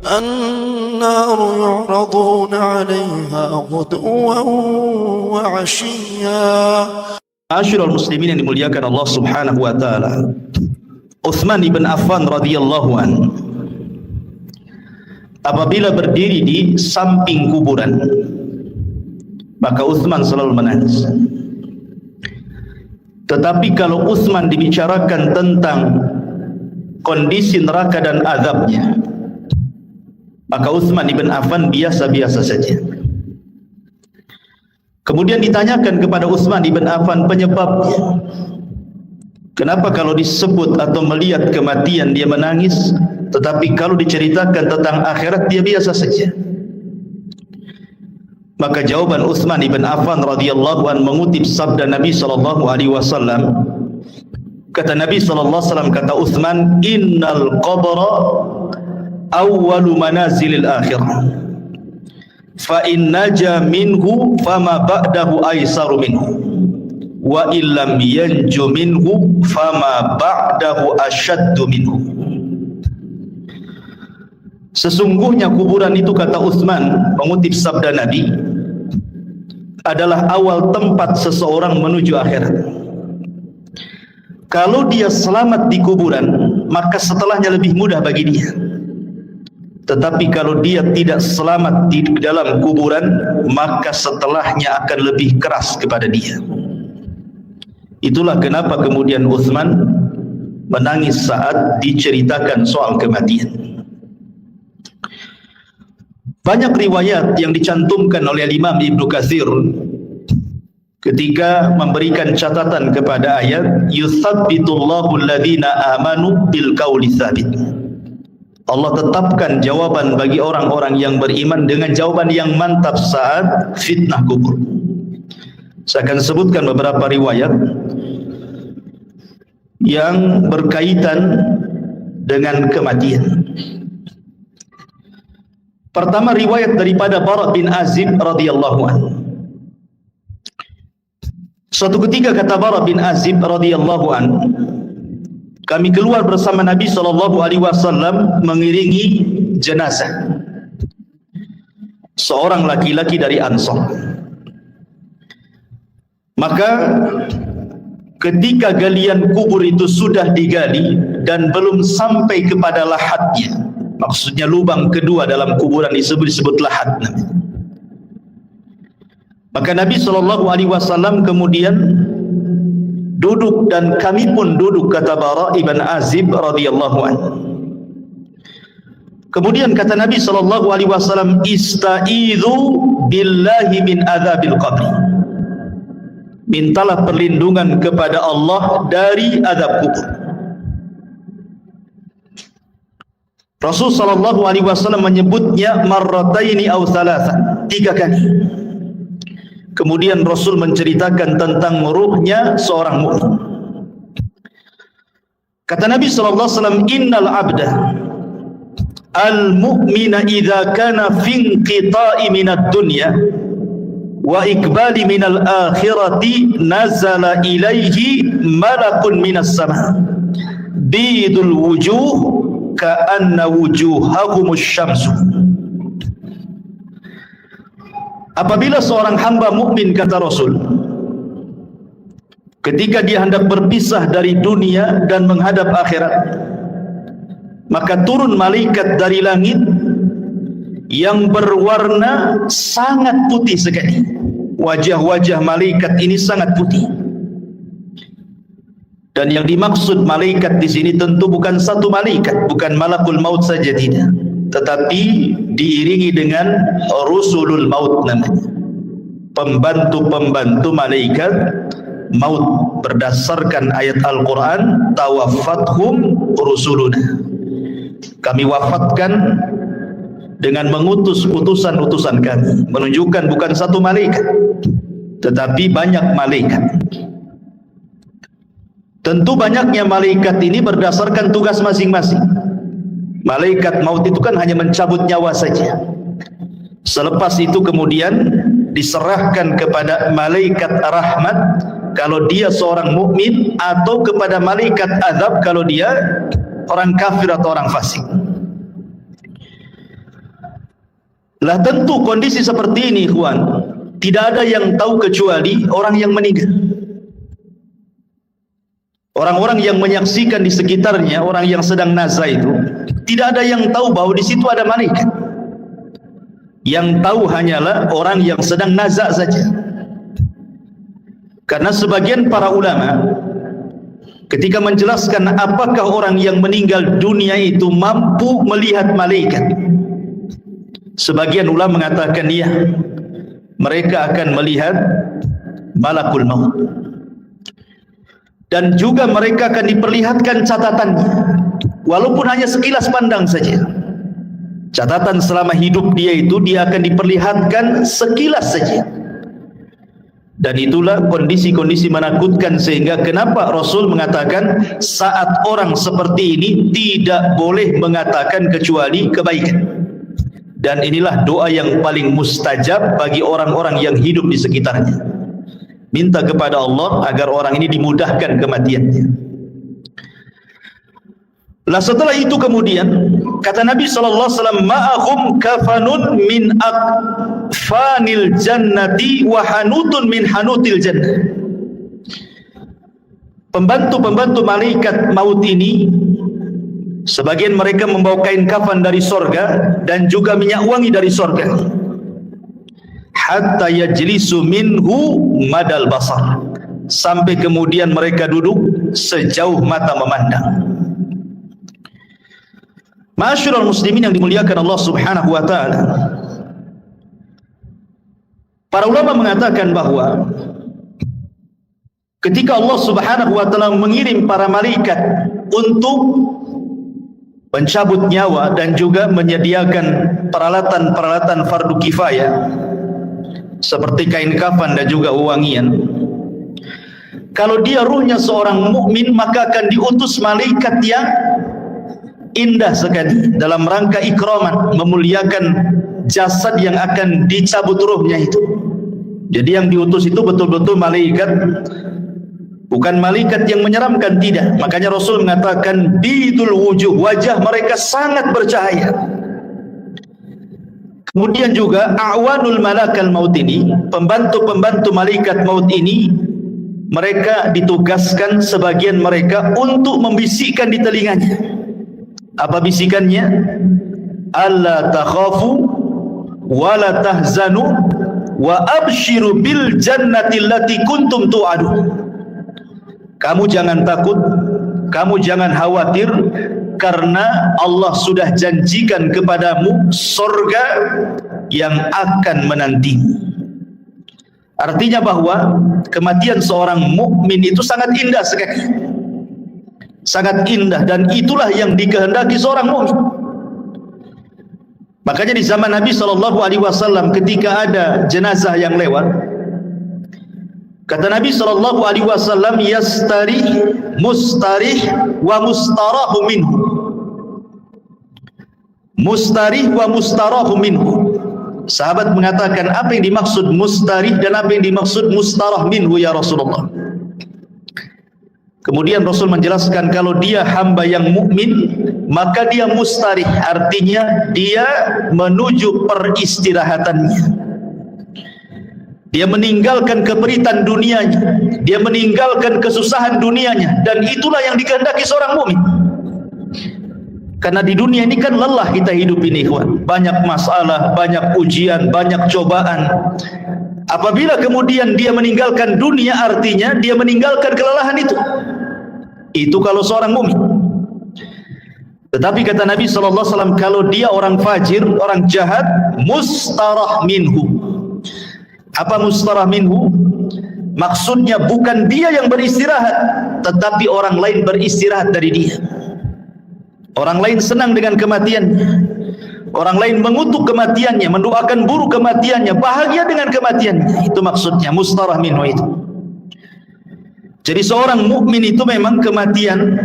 النار يعرضون عليها غدوا وعشيا. Ma'asyiral muslimin yang dimuliakan Allah Subhanahu wa taala. Utsman ibn Affan radhiyallahu an apabila berdiri di samping kuburan, maka Utsman selalu menangis. Tetapi kalau Utsman dibicarakan tentang kondisi neraka dan azabnya, maka Utsman ibn Affan biasa-biasa saja. Kemudian ditanyakan kepada Utsman ibn Affan penyebabnya. Kenapa kalau disebut atau melihat kematian dia menangis, tetapi kalau diceritakan tentang akhirat dia biasa saja? Maka jawaban Utsman ibn Affan radhiyallahu an mengutip sabda Nabi sallallahu alaihi wasallam. Kata Nabi sallallahu alaihi wasallam, kata Utsman, innal qabra awwalu manazilil akhirah. Fa in naja minhu fama ba'dahu aisaru minhu. Wa illam yanju minhu fama ba'dahu asyaddu minhu. Sesungguhnya kuburan itu, kata Utsman mengutip sabda Nabi, adalah awal tempat seseorang menuju akhirat. Kalau dia selamat di kuburan, maka setelahnya lebih mudah bagi dia. Tetapi kalau dia tidak selamat di dalam kuburan, maka setelahnya akan lebih keras kepada dia. Itulah kenapa kemudian Utsman menangis saat diceritakan soal kematian. Banyak riwayat yang dicantumkan oleh Imam Ibnu Katsir ketika memberikan catatan kepada ayat yutsabbitullahu alladhina amanu bil qauli tsabit. Allah tetapkan jawaban bagi orang-orang yang beriman dengan jawaban yang mantap saat fitnah kubur. Saya akan sebutkan beberapa riwayat yang berkaitan dengan kematian. Pertama, riwayat daripada Bara bin Azib radhiyallahu anhu. Suatu ketika kata Bara bin Azib radhiyallahu anhu, kami keluar bersama Nabi sallallahu alaihi wasallam mengiringi jenazah seorang laki-laki dari Ansar. Maka ketika galian kubur itu sudah digali dan belum sampai kepada lahatnya, maksudnya lubang kedua dalam kuburan disebut lahat, maka Nabi SAW kemudian duduk dan kami pun duduk, kata Bara ibn Azib radhiyallahu anhu. Kemudian kata Nabi SAW, ista'idhu billahi min adzabil qabri. Mintalah perlindungan kepada Allah dari azab kubur. Rasul sallallahu alaihi wasallam menyebutnya marrataini aw thalatha, 3 kali. Kemudian Rasul menceritakan tentang ruhnya seorang mukmin. Kata Nabi sallallahu alaihi wasallam, innal abda al-mu'mina idza kana fi inqita'i minad dunya wa ikbali minal akhirati nazala ilaihi malakun minas sama bidul wujuh ka'anna wujuhahumus syamsu. Apabila seorang hamba mukmin, kata Rasul, ketika dia hendak berpisah dari dunia dan menghadap akhirat, maka turun malaikat dari langit yang berwarna sangat putih sekali. Wajah-wajah malaikat ini sangat putih. Dan yang dimaksud malaikat di sini tentu bukan satu malaikat, bukan malakul maut saja, tidak, tetapi diiringi dengan rusulul maut namanya, pembantu-pembantu malaikat maut, berdasarkan ayat Al-Quran, tawaffathum rusuluna, kami wafatkan dengan mengutus utusan-utusan kami, menunjukkan bukan satu malaikat tetapi banyak malaikat. Tentu banyaknya malaikat ini berdasarkan tugas masing-masing. Malaikat maut itu kan hanya mencabut nyawa saja. Selepas itu kemudian diserahkan kepada malaikat rahmat kalau dia seorang mukmin, atau kepada malaikat azab kalau dia orang kafir atau orang fasik. Lah tentu kondisi seperti ini ikhwan, tidak ada yang tahu kecuali orang yang meninggal. Orang-orang yang menyaksikan di sekitarnya, orang yang sedang nazah itu, tidak ada yang tahu bahwa di situ ada malaikat. Yang tahu hanyalah orang yang sedang nazah saja. Karena sebagian para ulama ketika menjelaskan apakah orang yang meninggal dunia itu mampu melihat malaikat, sebagian ulama mengatakan ya, mereka akan melihat malakul maut, dan juga mereka akan diperlihatkan catatannya, walaupun hanya sekilas pandang saja. Catatan selama hidup dia itu dia akan diperlihatkan sekilas saja. Dan itulah kondisi-kondisi menakutkan, sehingga kenapa Rasul mengatakan saat orang seperti ini tidak boleh mengatakan kecuali kebaikan. Dan inilah doa yang paling mustajab bagi orang-orang yang hidup di sekitarnya. Minta kepada Allah agar orang ini dimudahkan kematiannya. Lah setelah itu kemudian kata Nabi SAW, ma'ahum kafanun min akfanil jannati wa hanutun min hanutil jannah. Pembantu-pembantu malaikat maut ini, sebagian mereka membawa kain kafan dari sorga dan juga minyak wangi dari sorga. Hatta yajlisu minhu madal basar, sampai kemudian mereka duduk sejauh mata memandang. Ma'asyiral muslimin yang dimuliakan Allah Subhanahu wa taala, para ulama mengatakan bahwa ketika Allah Subhanahu wa taala mengirim para malaikat untuk mencabut nyawa dan juga menyediakan peralatan-peralatan fardu kifayah seperti kain kafan dan juga wewangian, kalau dia ruhnya seorang mukmin maka akan diutus malaikat yang indah sekali dalam rangka ikraman, memuliakan jasad yang akan dicabut ruhnya itu. Jadi yang diutus itu betul-betul malaikat, bukan malaikat yang menyeramkan, tidak. Makanya Rasul mengatakan bidul wujuh, wajah mereka sangat bercahaya. Kemudian juga a'wanul malakal maut ini, pembantu-pembantu malaikat maut ini, mereka ditugaskan sebagian mereka untuk membisikkan di telinganya. Apa bisikannya? Alla takhafu wa la tahzanu wa abshiru bil jannati allati kuntum tu'adun. Kamu jangan takut, kamu jangan khawatir, karena Allah sudah janjikan kepadamu surga yang akan menantimu. Artinya bahwa kematian seorang mukmin itu sangat indah sekali. Sangat indah, dan itulah yang dikehendaki seorang mukmin. Makanya di zaman Nabi SAW ketika ada jenazah yang lewat, kata Nabi SAW, yastarih mustarih wa mustarahu minhu. Mustarih wa mustarahu minhu. Sahabat mengatakan, apa yang dimaksud mustarih dan apa yang dimaksud mustarah minhu ya Rasulullah? Kemudian Rasul menjelaskan, kalau dia hamba yang mukmin maka dia mustarih, artinya dia menuju peristirahatannya. Dia meninggalkan keperitan dunianya, dia meninggalkan kesusahan dunianya, dan itulah yang dikehendaki seorang mukmin. Karena di dunia ini kan lelah kita hidup ini, ikhwan. Banyak masalah, banyak ujian, banyak cobaan. Apabila kemudian dia meninggalkan dunia, artinya dia meninggalkan kelelahan itu. Itu kalau seorang mukmin. Tetapi kata Nabi SAW, kalau dia orang fajir, orang jahat, mustarah minhu. Apa mustarah minhu? Maksudnya bukan dia yang beristirahat, tetapi orang lain beristirahat dari dia. Orang lain senang dengan kematiannya, orang lain mengutuk kematiannya, mendoakan buruk kematiannya, bahagia dengan kematiannya. Itu maksudnya mustarah minhu itu. Jadi seorang mukmin itu memang kematian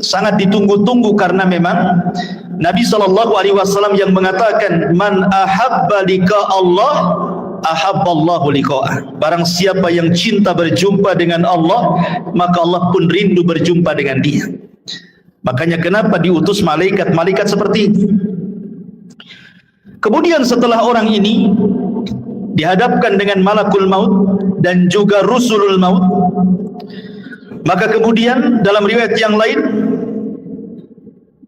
sangat ditunggu-tunggu, karena memang Nabi SAW yang mengatakan, man ahabba liqa Allah ahabballahu liqa'ah. Barang siapa yang cinta berjumpa dengan Allah, maka Allah pun rindu berjumpa dengan dia. Makanya kenapa diutus malaikat-malaikat seperti ini. Kemudian setelah orang ini dihadapkan dengan malakul maut dan juga rusulul maut, maka kemudian dalam riwayat yang lain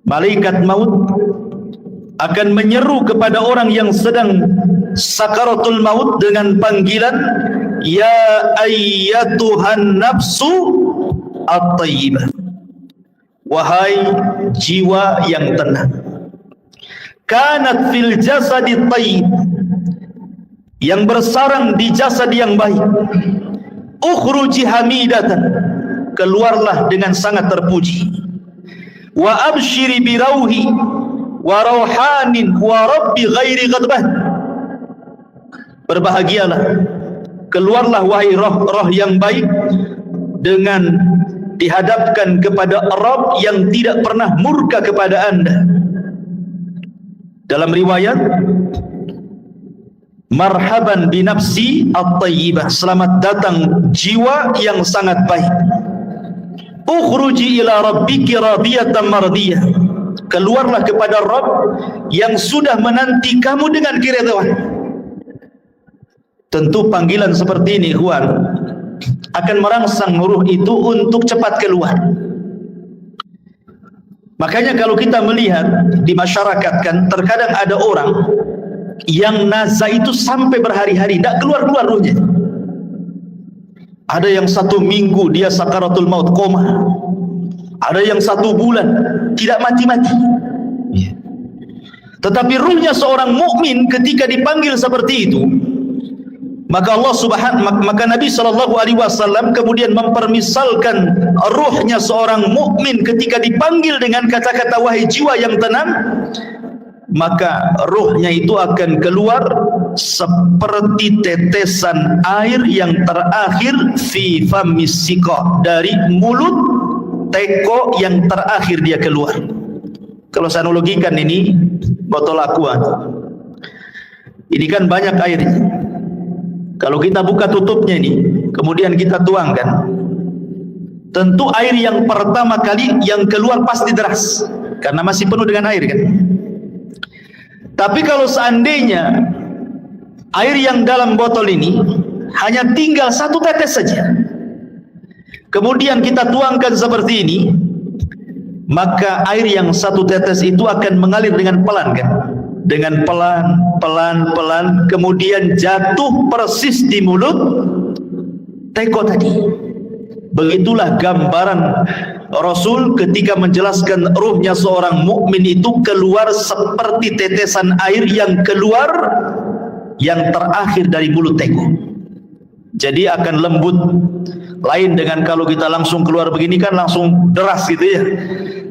malaikat maut akan menyeru kepada orang yang sedang sakaratul maut dengan panggilan, ya ayyatuhan nafsu at-tayyibah, wahai jiwa yang tenang, kanat fil jasadi tayyib, yang bersarang di jasad yang baik, ukhruji hamidatan, keluarlah dengan sangat terpuji, wa abshiri birauhi wa rauhanin wa rabbi ghairi ghadbah, berbahagialah, keluarlah wahai roh-roh yang baik dengan dihadapkan kepada Rabb yang tidak pernah murka kepada anda. Dalam riwayat, marhaban binafsi at-tayyibah, selamat datang jiwa yang sangat baik, ukhruji ila rabbiki radiyatan mardiyah, keluarlah kepada Rabb yang sudah menanti kamu dengan keridhaan. Tentu panggilan seperti ini, ikhwan, akan merangsang ruh itu untuk cepat keluar. Makanya kalau kita melihat di masyarakat kan, terkadang ada orang yang nazar itu sampai berhari-hari tidak keluar-keluar ruhnya. Ada yang 1 minggu dia sakaratul maut, koma. Ada yang 1 bulan tidak mati-mati. Tetapi ruhnya seorang mukmin ketika dipanggil seperti itu, maka maka Nabi SAW kemudian mempermisalkan ruhnya seorang mukmin ketika dipanggil dengan kata-kata wahai jiwa yang tenang, maka ruhnya itu akan keluar seperti tetesan air yang terakhir fi famis siqa, dari mulut teko yang terakhir dia keluar. Kalau saya analogikan ini botol aqua, ini kan banyak airnya. Kalau kita buka tutupnya ini, kemudian kita tuangkan, tentu air yang pertama kali yang keluar pasti deras, karena masih penuh dengan air kan. Tapi kalau seandainya air yang dalam botol ini hanya tinggal 1 tetes saja, kemudian kita tuangkan seperti ini, maka air yang 1 tetes itu akan mengalir dengan pelan kan, dengan pelan, kemudian jatuh persis di mulut teko tadi. Begitulah gambaran Rasul ketika menjelaskan ruhnya seorang mukmin itu keluar seperti tetesan air yang keluar yang terakhir dari mulut teko. Jadi akan lembut, lain dengan kalau kita langsung keluar begini kan langsung deras gitu ya.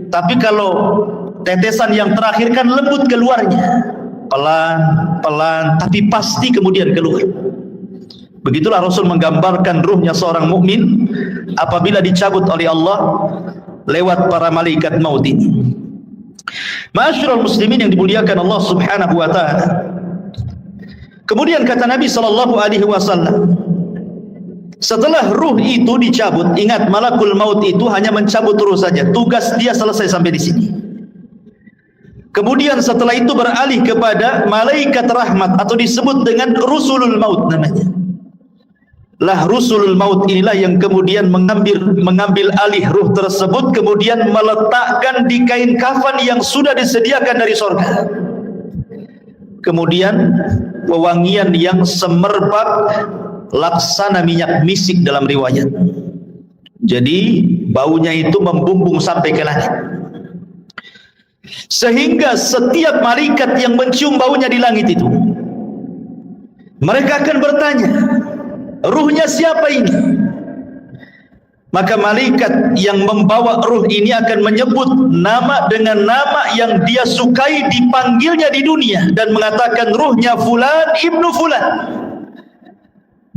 Tapi kalau tetesan yang terakhir kan lembut keluarnya, pelan, tapi pasti kemudian keluar. Begitulah Rasul menggambarkan ruhnya seorang mukmin apabila dicabut oleh Allah lewat para malaikat maut ini. Ma'asyiral muslimin yang dimuliakan Allah Subhanahu wa taala. Kemudian kata Nabi sallallahu alaihi wasallam, setelah ruh itu dicabut, ingat malakul maut itu hanya mencabut ruh saja, tugas dia selesai sampai di sini. Kemudian setelah itu beralih kepada malaikat rahmat atau disebut dengan rusulul maut namanya. Lah rusulul maut inilah yang kemudian mengambil alih ruh tersebut, kemudian meletakkan di kain kafan yang sudah disediakan dari surga. Kemudian wewangian yang semerbak laksana minyak misik dalam riwayat. Jadi baunya itu membumbung sampai ke langit, sehingga setiap malaikat yang mencium baunya di langit itu, mereka akan bertanya, ruhnya siapa ini? Maka malaikat yang membawa ruh ini akan menyebut nama dengan nama yang dia sukai dipanggilnya di dunia dan mengatakan ruhnya fulan ibnu fulan.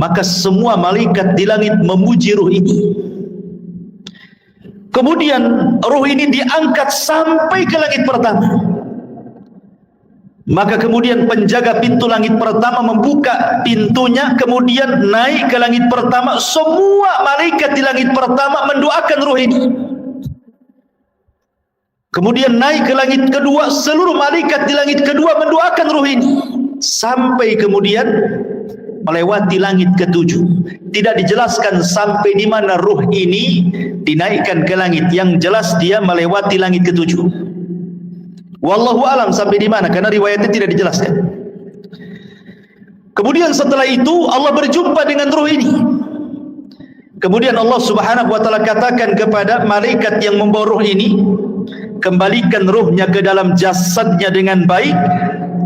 Maka semua malaikat di langit memuji ruh ini. Kemudian ruh ini diangkat sampai ke langit pertama. Maka kemudian penjaga pintu langit pertama membuka pintunya, kemudian naik ke langit pertama. Semua malaikat di langit pertama mendoakan ruh ini. Kemudian naik ke langit kedua, seluruh malaikat di langit kedua mendoakan ruh ini. Sampai kemudian melewati langit ketujuh. Tidak dijelaskan sampai di mana ruh ini dinaikkan ke langit. Yang jelas dia melewati langit ketujuh. Wallahu alam sampai di mana, karena riwayatnya tidak dijelaskan. Kemudian setelah itu Allah berjumpa dengan ruh ini. Kemudian Allah Subhanahu wa taala katakan kepada malaikat yang membawa ruh ini, kembalikan ruhnya ke dalam jasadnya dengan baik.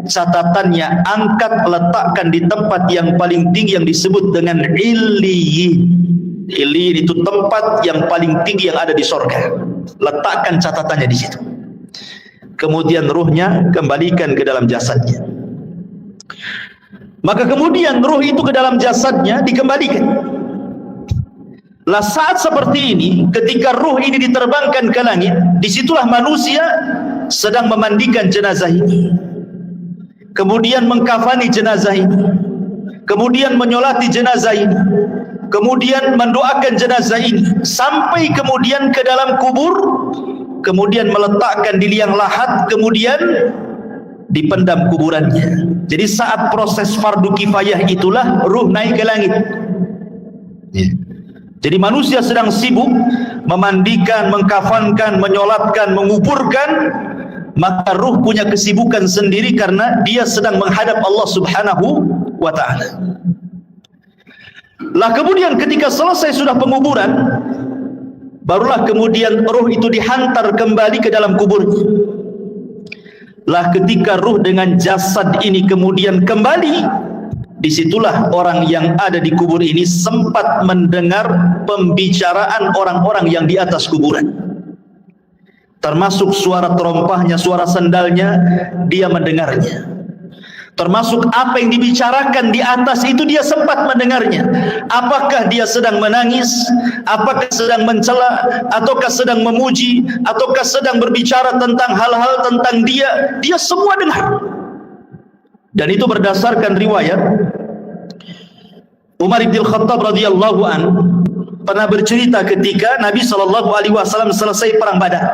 Catatannya, angkat, letakkan di tempat yang paling tinggi yang disebut dengan Illiyin. Illiyin itu tempat yang paling tinggi yang ada di sorga. Letakkan catatannya di situ. Kemudian ruhnya kembalikan ke dalam jasadnya. Maka kemudian ruh itu ke dalam jasadnya dikembalikan. Lah saat seperti ini, ketika ruh ini diterbangkan ke langit, disitulah manusia sedang memandikan jenazah ini. Kemudian mengkafani jenazah ini, kemudian menyolati jenazah ini, kemudian mendoakan jenazah ini, sampai kemudian ke dalam kubur, kemudian meletakkan di liang lahat, kemudian dipendam kuburannya. Jadi saat proses fardu kifayah itulah ruh naik ke langit. Jadi manusia sedang sibuk memandikan, mengkafankan, menyolatkan, menguburkan, maka ruh punya kesibukan sendiri karena dia sedang menghadap Allah Subhanahu wa ta'ala. Lah kemudian ketika selesai sudah penguburan, barulah kemudian ruh itu dihantar kembali ke dalam kuburnya. Lah ketika ruh dengan jasad ini kemudian kembali, disitulah orang yang ada di kubur ini sempat mendengar pembicaraan orang-orang yang di atas kuburan. Termasuk suara terompahnya, suara sendalnya, dia mendengarnya. Termasuk apa yang dibicarakan di atas itu dia sempat mendengarnya. Apakah dia sedang menangis, apakah sedang mencela, ataukah sedang memuji, ataukah sedang berbicara tentang hal-hal tentang dia, dia semua dengar. Dan itu berdasarkan riwayat Umar bin Khattab radhiyallahu an pernah bercerita ketika Nabi SAW selesai perang Badar.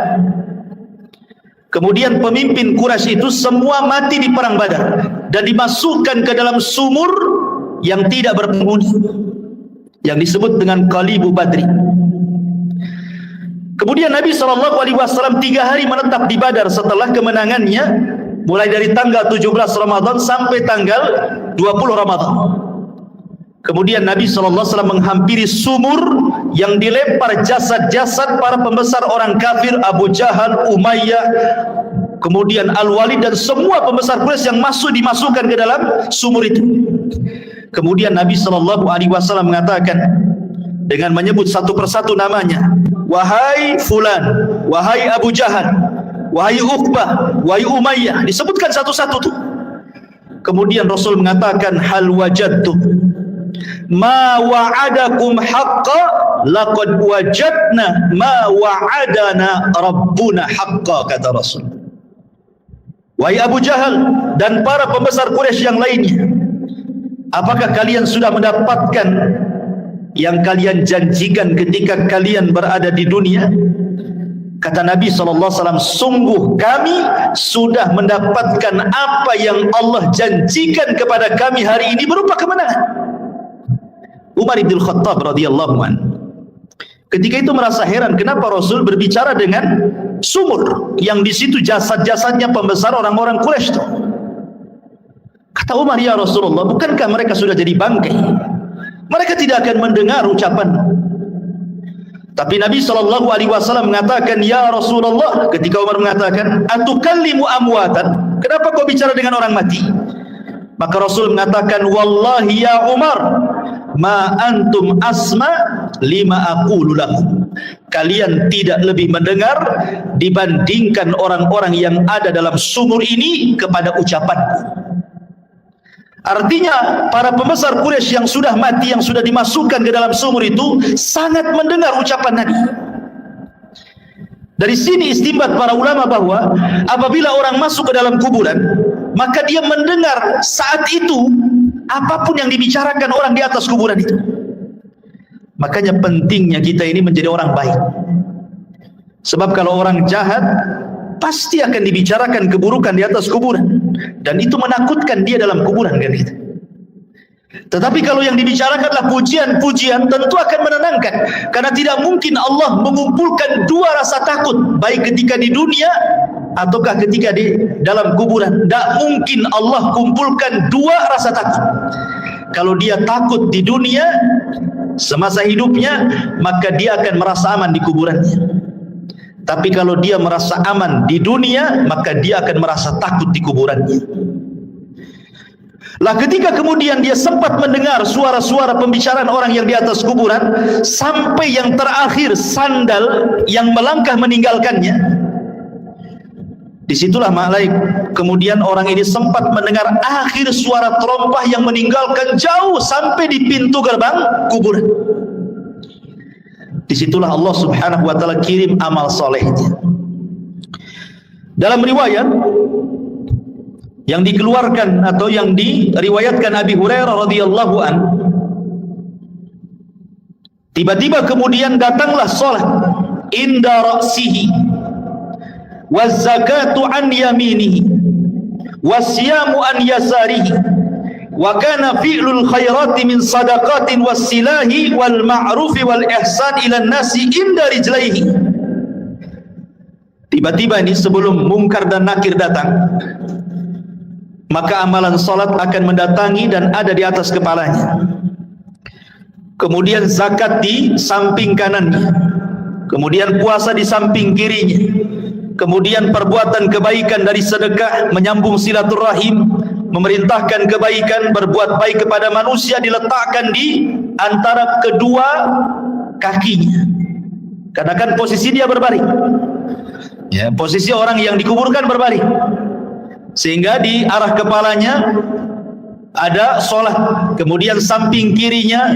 Kemudian pemimpin Quraisy itu semua mati di perang Badar dan dimasukkan ke dalam sumur yang tidak berpenghuni, yang disebut dengan Qalibu Badri. Kemudian Nabi SAW 3 hari menetap di Badar setelah kemenangannya, mulai dari tanggal 17 Ramadan sampai tanggal 20 Ramadan. Kemudian Nabi SAW menghampiri sumur yang dilempar jasad-jasad para pembesar orang kafir, Abu Jahal, Umayyah, kemudian Al-Walid dan semua pembesar Quraisy yang dimasukkan ke dalam sumur itu. Kemudian Nabi SAW mengatakan dengan menyebut satu persatu namanya, wahai fulan, wahai Abu Jahal, wahai Uqbah, wahai Umayyah, disebutkan satu-satu tuh. Kemudian Rasul mengatakan, hal wajadtum ma wa'adakum haqqa laqad wajadna ma wa'adana rabbuna haqqa, kata Rasul. Wahai Abu Jahal dan para pembesar Quraisy yang lainnya, apakah kalian sudah mendapatkan yang kalian janjikan ketika kalian berada di dunia? Kata Nabi SAW, sungguh kami sudah mendapatkan apa yang Allah janjikan kepada kami hari ini berupa kemenangan. Umar bin Khattab radhiyallahu anhu ketika itu merasa heran kenapa Rasul berbicara dengan sumur yang di situ jasad-jasadnya pembesar orang-orang Quraisy itu. Kata Umar, ya Rasulullah, bukankah mereka sudah jadi bangkai? Mereka tidak akan mendengar ucapan. Tapi Nabi SAW mengatakan, ya Rasulullah, ketika Umar mengatakan, atukallimu amwatan, kenapa kau bicara dengan orang mati? Maka Rasul mengatakan, wallahi ya Umar, ma antum asma lima aqulu lakum. Kalian tidak lebih mendengar dibandingkan orang-orang yang ada dalam sumur ini kepada ucapanku. Artinya para pembesar Quraisy yang sudah mati, yang sudah dimasukkan ke dalam sumur itu sangat mendengar ucapan Nabi. Dari sini istinbat para ulama bahwa apabila orang masuk ke dalam kuburan, maka dia mendengar saat itu apapun yang dibicarakan orang di atas kuburan itu. Makanya pentingnya kita ini menjadi orang baik. Sebab kalau orang jahat, pasti akan dibicarakan keburukan di atas kuburan, dan itu menakutkan dia dalam kuburan kan gitu. Tetapi kalau yang dibicarakanlah pujian-pujian, tentu akan menenangkan, karena tidak mungkin Allah mengumpulkan dua rasa takut, baik ketika di dunia ataukah ketika di dalam kuburan. Tidak mungkin Allah kumpulkan dua rasa takut. Kalau dia takut di dunia semasa hidupnya, maka dia akan merasa aman di kuburannya. Tapi kalau dia merasa aman di dunia, maka dia akan merasa takut di kuburannya. Lah ketika kemudian dia sempat mendengar suara-suara pembicaraan orang yang di atas kuburan, sampai yang terakhir sandal yang melangkah meninggalkannya, disitulah kemudian orang ini sempat mendengar akhir suara terompah yang meninggalkan jauh sampai di pintu gerbang kuburan. Disitulah Allah subhanahu wa ta'ala kirim amal solehnya. Dalam riwayat yang dikeluarkan atau yang diriwayatkan Abi Hurairah radhiyallahu an, tiba-tiba kemudian datanglah salat inda ra'sihi, waz zakatu an yaminihi, wasyamu an yasarihi, wa kana fi'lul khairati min sadaqatin wassilahi wal ma'rufi wal ihsan ila nasi inda rijlaihi. Tiba-tiba ini sebelum Munkar dan Nakir datang, maka amalan salat akan mendatangi dan ada di atas kepalanya. Kemudian zakat di samping kanannya, kemudian puasa di samping kirinya, kemudian perbuatan kebaikan dari sedekah, menyambung silaturahim, memerintahkan kebaikan, berbuat baik kepada manusia diletakkan di antara kedua kakinya. Karena kan posisi dia berbaring. Ya, posisi orang yang dikuburkan berbaring. Sehingga di arah kepalanya ada sholat, kemudian samping kirinya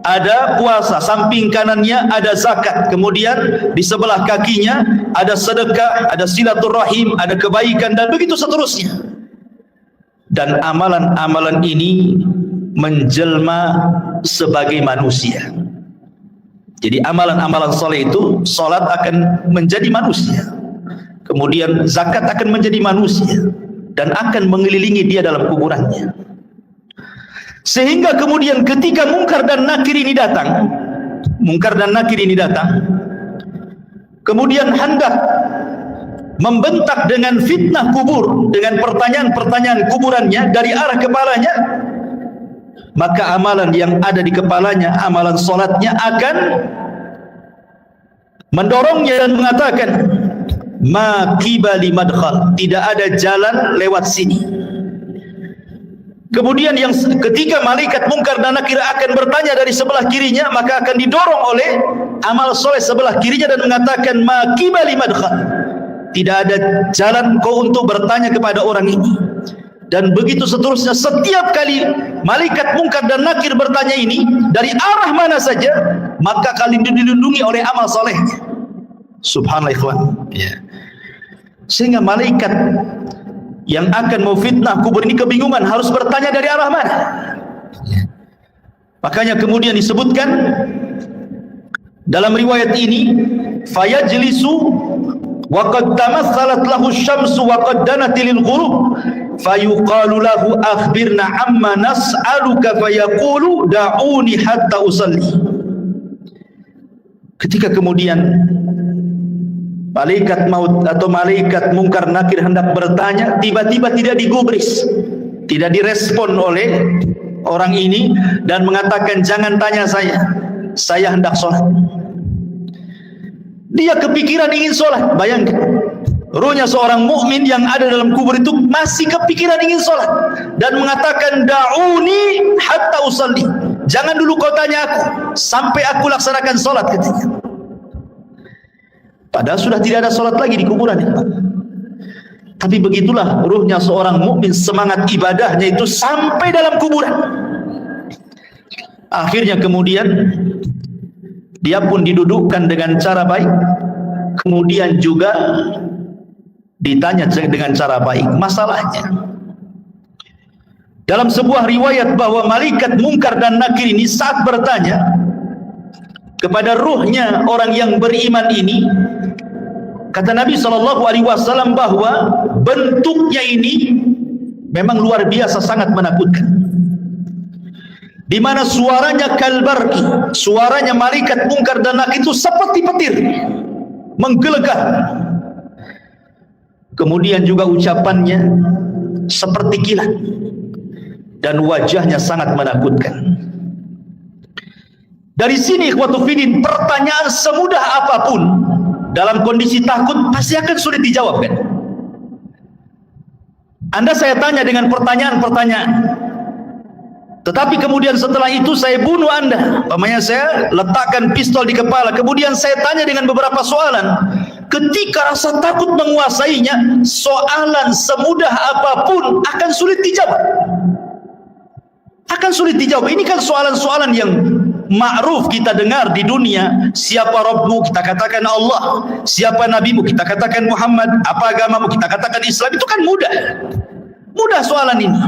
ada puasa, samping kanannya ada zakat, kemudian di sebelah kakinya ada sedekah, ada silaturahim, ada kebaikan, dan begitu seterusnya. Dan amalan-amalan ini menjelma sebagai manusia. Jadi amalan-amalan soleh itu, sholat akan menjadi manusia, kemudian zakat akan menjadi manusia dan akan mengelilingi dia dalam kuburannya. Sehingga kemudian ketika Munkar dan Nakir ini datang, kemudian hendak membentak dengan fitnah kubur, dengan pertanyaan-pertanyaan kuburannya dari arah kepalanya, maka amalan yang ada di kepalanya, amalan solatnya akan mendorongnya dan mengatakan, ma qibali madkhal, tidak ada jalan lewat sini. Kemudian yang ketika malaikat Munkar dan Nakir akan bertanya dari sebelah kirinya, maka akan didorong oleh amal soleh sebelah kirinya dan mengatakan, ma qibali madkhal, tidak ada jalan kau untuk bertanya kepada orang ini. Dan begitu seterusnya, setiap kali malaikat Munkar dan Nakir bertanya ini dari arah mana saja, maka kalian dilindungi oleh amal solehnya. Subhanallah ikhwan. Ya. Sehingga malaikat yang akan memfitnah kubur ini kebingungan harus bertanya dari arah mana. Ya. Makanya kemudian disebutkan dalam riwayat ini, fayajlisu wa qad tamatsalat lahu asy-syamsu wa qad danat lil ghurub fayuqalu lahu akhbirna amma nas'aluka fayaqulu da'uni hatta usalli. Ketika kemudian malaikat maut atau malaikat Munkar Nakir hendak bertanya, tiba-tiba tidak digubris, tidak direspon oleh orang ini dan mengatakan, jangan tanya saya hendak sholat. Dia kepikiran ingin sholat. Bayangkan, ruhnya seorang mukmin yang ada dalam kubur itu masih kepikiran ingin sholat dan mengatakan, da'uni hatta usalli, jangan dulu kau tanya aku sampai aku laksanakan sholat katanya. Padahal sudah tidak ada sholat lagi di kuburan itu. Tapi begitulah ruhnya seorang mukmin, semangat ibadahnya itu sampai dalam kuburan. Akhirnya kemudian dia pun didudukkan dengan cara baik, kemudian juga ditanya dengan cara baik masalahnya. Dalam sebuah riwayat bahwa malaikat Munkar dan Nakir ini saat bertanya kepada ruhnya orang yang beriman ini, Kata Nabi SAW bahwa bentuknya ini memang luar biasa, sangat menakutkan. Di mana suaranya kalbarki, suaranya malaikat mungkar dan nakir itu seperti petir, menggelegar. Kemudian juga ucapannya seperti kilat, dan wajahnya sangat menakutkan. Dari sini ikhwatu fiddin, pertanyaan semudah apapun dalam kondisi takut pasti akan sulit dijawab, kan? Anda saya tanya dengan pertanyaan-pertanyaan, tetapi kemudian setelah itu saya bunuh Anda. Umpamanya saya letakkan pistol di kepala, kemudian saya tanya dengan beberapa soalan. Ketika rasa takut menguasainya, soalan semudah apapun akan sulit dijawab. Akan sulit dijawab. Ini kan soalan-soalan yang ma'ruf kita dengar di dunia. Siapa Rabbmu? Kita katakan Allah. Siapa Nabimu? Kita katakan Muhammad. Apa agamamu? Kita katakan Islam. Itu kan mudah. Mudah soalan ini.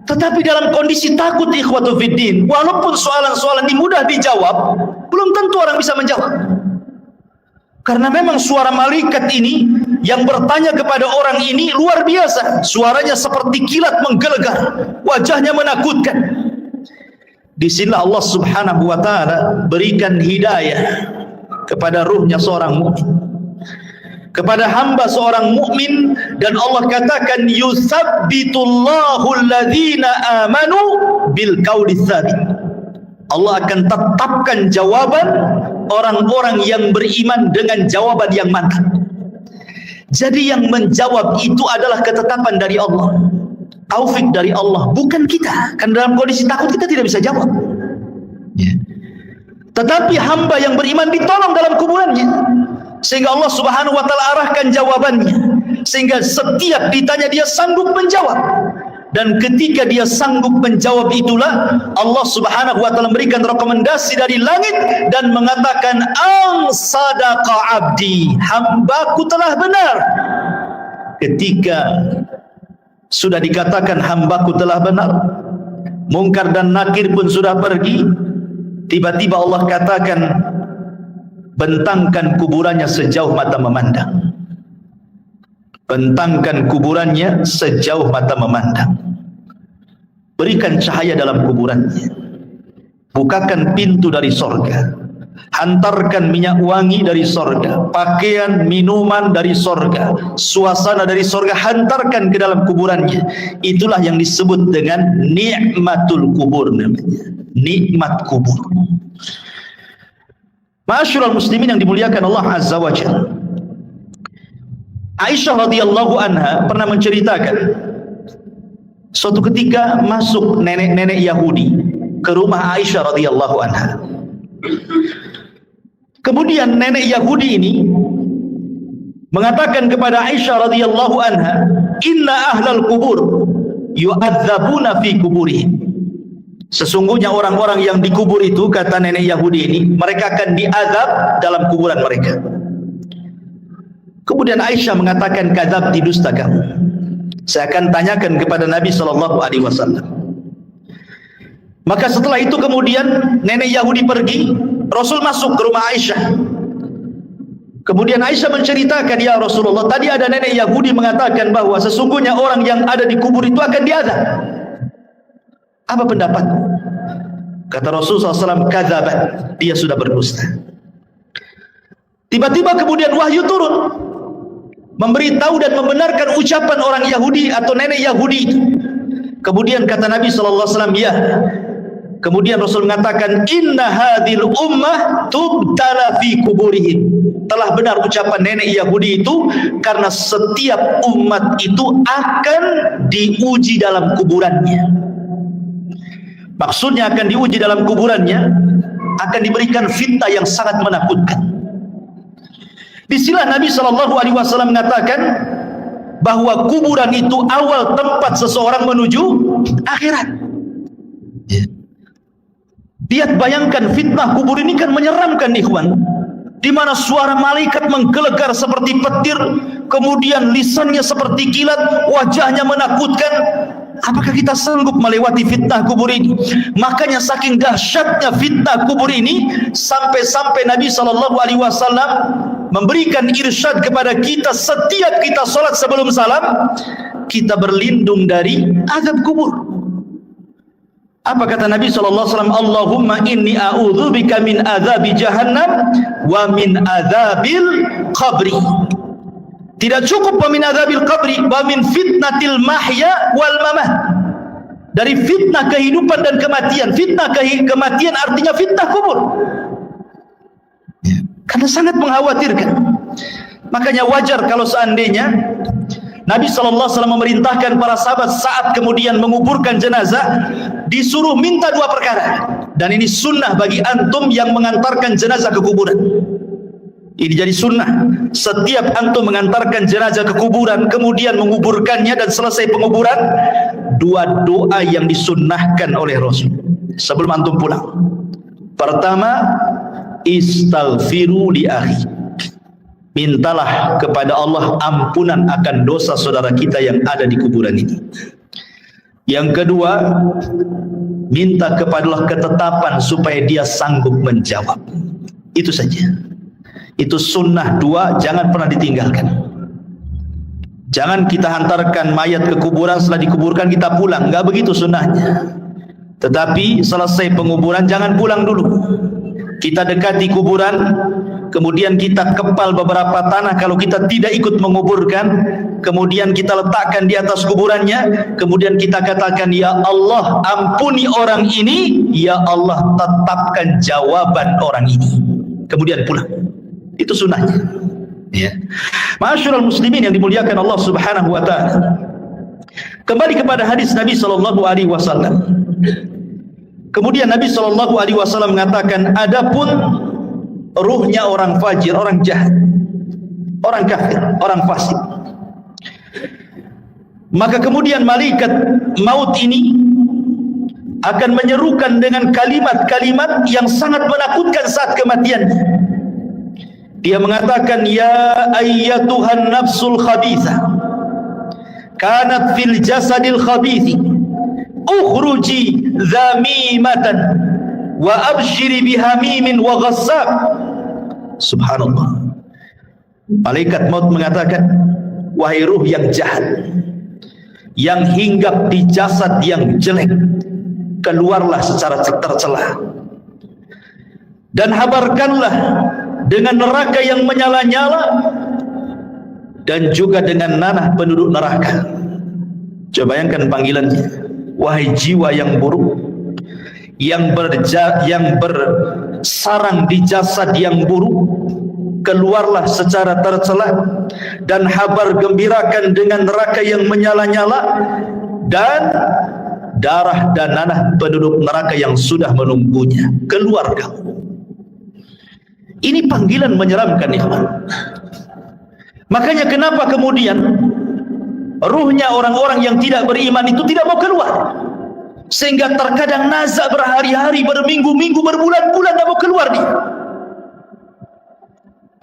Tetapi dalam kondisi takut ikhwatu fiddin, walaupun soalan-soalan ini mudah dijawab, belum tentu orang bisa menjawab. Karena memang suara malaikat ini yang bertanya kepada orang ini luar biasa. Suaranya seperti kilat menggelegar, wajahnya menakutkan. Disinilah Allah Subhanahu wa ta'ala berikan hidayah kepada ruhnya seorang mukmin, kepada hamba seorang mukmin, dan Allah katakan yusabbitullahu alladhina amanu bil qawli tsabit. Allah akan tetapkan jawaban orang-orang yang beriman dengan jawaban yang mantap. Jadi yang menjawab itu adalah ketetapan dari Allah, taufik dari Allah, bukan kita. Kan dalam kondisi takut kita tidak bisa jawab, ya. Tetapi hamba yang beriman ditolong dalam kuburannya, sehingga Allah Subhanahu wa ta'ala arahkan jawabannya, sehingga setiap ditanya dia sanggup menjawab. Dan ketika dia sanggup menjawab itulah Allah Subhanahu wa ta'ala memberikan rekomendasi dari langit dan mengatakan ang sadaqa abdi, hambaku telah benar. Ketika sudah dikatakan hambaku telah benar, mungkar dan nakir pun sudah pergi, tiba-tiba Allah katakan bentangkan kuburannya sejauh mata memandang. Bentangkan kuburannya sejauh mata memandang. Berikan cahaya dalam kuburannya. Bukakan pintu dari sorga. Hantarkan minyak wangi dari sorga, pakaian, minuman dari sorga, suasana dari sorga, hantarkan ke dalam kuburannya. Itulah yang disebut dengan nikmatul kubur namanya. Nikmat kubur. Ma'asyiral muslimin yang dimuliakan Allah Azza wa Jalla. Aisyah radhiyallahu anha pernah menceritakan suatu ketika masuk nenek-nenek Yahudi ke rumah Aisyah radhiyallahu anha. Kemudian nenek Yahudi ini mengatakan kepada Aisyah radhiyallahu anha, "Inna ahlal kubur yu'adzabuna fi kuburihim." Sesungguhnya orang-orang yang dikubur itu, kata nenek Yahudi ini, mereka akan diazab dalam kuburan mereka. Kemudian Aisyah mengatakan, kadzabti, dusta kamu. Saya akan tanyakan kepada Nabi SAW. Maka setelah itu kemudian nenek Yahudi pergi, Rasul masuk ke rumah Aisyah. Kemudian Aisyah menceritakan, ya Rasulullah, tadi ada nenek Yahudi mengatakan bahwa sesungguhnya orang yang ada di kubur itu akan diazab. Apa pendapatmu? Kata Rasulullah SAW, kadzabat, dia sudah berdusta. Tiba-tiba kemudian wahyu turun, memberitahu dan membenarkan ucapan orang Yahudi atau nenek Yahudi itu. Kemudian kata Nabi SAW, ya. Kemudian Rasul mengatakan, inna hadhil ummah tubtala fi kuburihim. Telah benar ucapan nenek Yahudi itu, karena setiap umat itu akan diuji dalam kuburannya. Maksudnya akan diuji dalam kuburannya, akan diberikan fitnah yang sangat menakutkan. Disinilah Nabi SAW mengatakan bahwa kuburan itu awal tempat seseorang menuju akhirat. Lihat, bayangkan fitnah kubur ini kan menyeramkan, ikhwan. Di mana suara malaikat menggelegar seperti petir, kemudian lisannya seperti kilat, wajahnya menakutkan. Apakah kita sanggup melewati fitnah kubur ini? Makanya saking dahsyatnya fitnah kubur ini, sampai-sampai Nabi SAW memberikan irsyad kepada kita, setiap kita solat sebelum salam, kita berlindung dari azab kubur. Apa kata Nabi SAW? Allahumma inni a'udzubika min azabi jahannam wa min azabil qabri. Tidak cukup wa min azabil qabri, wa min fitnatil mahya wal mamat. Dari fitnah kehidupan dan kematian. Fitnah kematian artinya fitnah kubur. Karena sangat mengkhawatirkan. Makanya wajar kalau seandainya Nabi SAW memerintahkan para sahabat saat kemudian menguburkan jenazah, disuruh minta dua perkara. Dan ini sunnah bagi antum yang mengantarkan jenazah ke kuburan. Ini jadi sunnah. Setiap antum mengantarkan jenazah ke kuburan, kemudian menguburkannya dan selesai penguburan, dua doa yang disunnahkan oleh Rasul sebelum antum pulang. Pertama, istaghfiru li akhi. Mintalah kepada Allah ampunan akan dosa saudara kita yang ada di kuburan ini. Yang kedua, minta kepada Allah ketetapan supaya dia sanggup menjawab. Itu saja. Itu sunnah dua, jangan pernah ditinggalkan. Jangan kita hantarkan mayat ke kuburan, setelah dikuburkan kita pulang. Enggak begitu sunnahnya. Tetapi selesai penguburan jangan pulang dulu. Kita dekati kuburan, kemudian kita kepal beberapa tanah kalau kita tidak ikut menguburkan, kemudian kita letakkan di atas kuburannya, kemudian kita katakan, ya Allah ampuni orang ini, ya Allah tetapkan jawaban orang ini, kemudian pulang. Itu sunnahnya. Ya. Ma'asyiral muslimin yang dimuliakan Allah Subhanahu wa taala. Kembali kepada hadis Nabi SAW. Kemudian Nabi SAW mengatakan, adapun ruhnya orang fajir, orang jahat, orang kafir, orang fasik, maka kemudian malaikat maut ini akan menyerukan dengan kalimat-kalimat yang sangat menakutkan saat kematiannya. Dia mengatakan, ya ayyatuhan nafsul khabithah kanat fil jasadil khabithi ukhruji zamimatan wa abshiri bihamimin wa ghassab. Subhanallah. Malaikat maut mengatakan, wahai ruh yang jahat, yang hinggap di jasad yang jelek, keluarlah secara tercela dan habarkanlah dengan neraka yang menyala-nyala dan juga dengan nanah penduduk neraka. Coba bayangkan panggilannya. Wahai jiwa yang buruk, yang bersarang di jasad yang buruk, keluarlah secara tercela dan habar gembirakan dengan neraka yang menyala-nyala dan darah dan nanah penduduk neraka yang sudah menunggunya. Keluar kamu. Ini panggilan menyeramkan, ikhwan. Makanya kenapa kemudian ruhnya orang-orang yang tidak beriman itu tidak mau keluar, sehingga terkadang nazak berhari-hari, berminggu-minggu, berbulan-bulan tidak mau keluar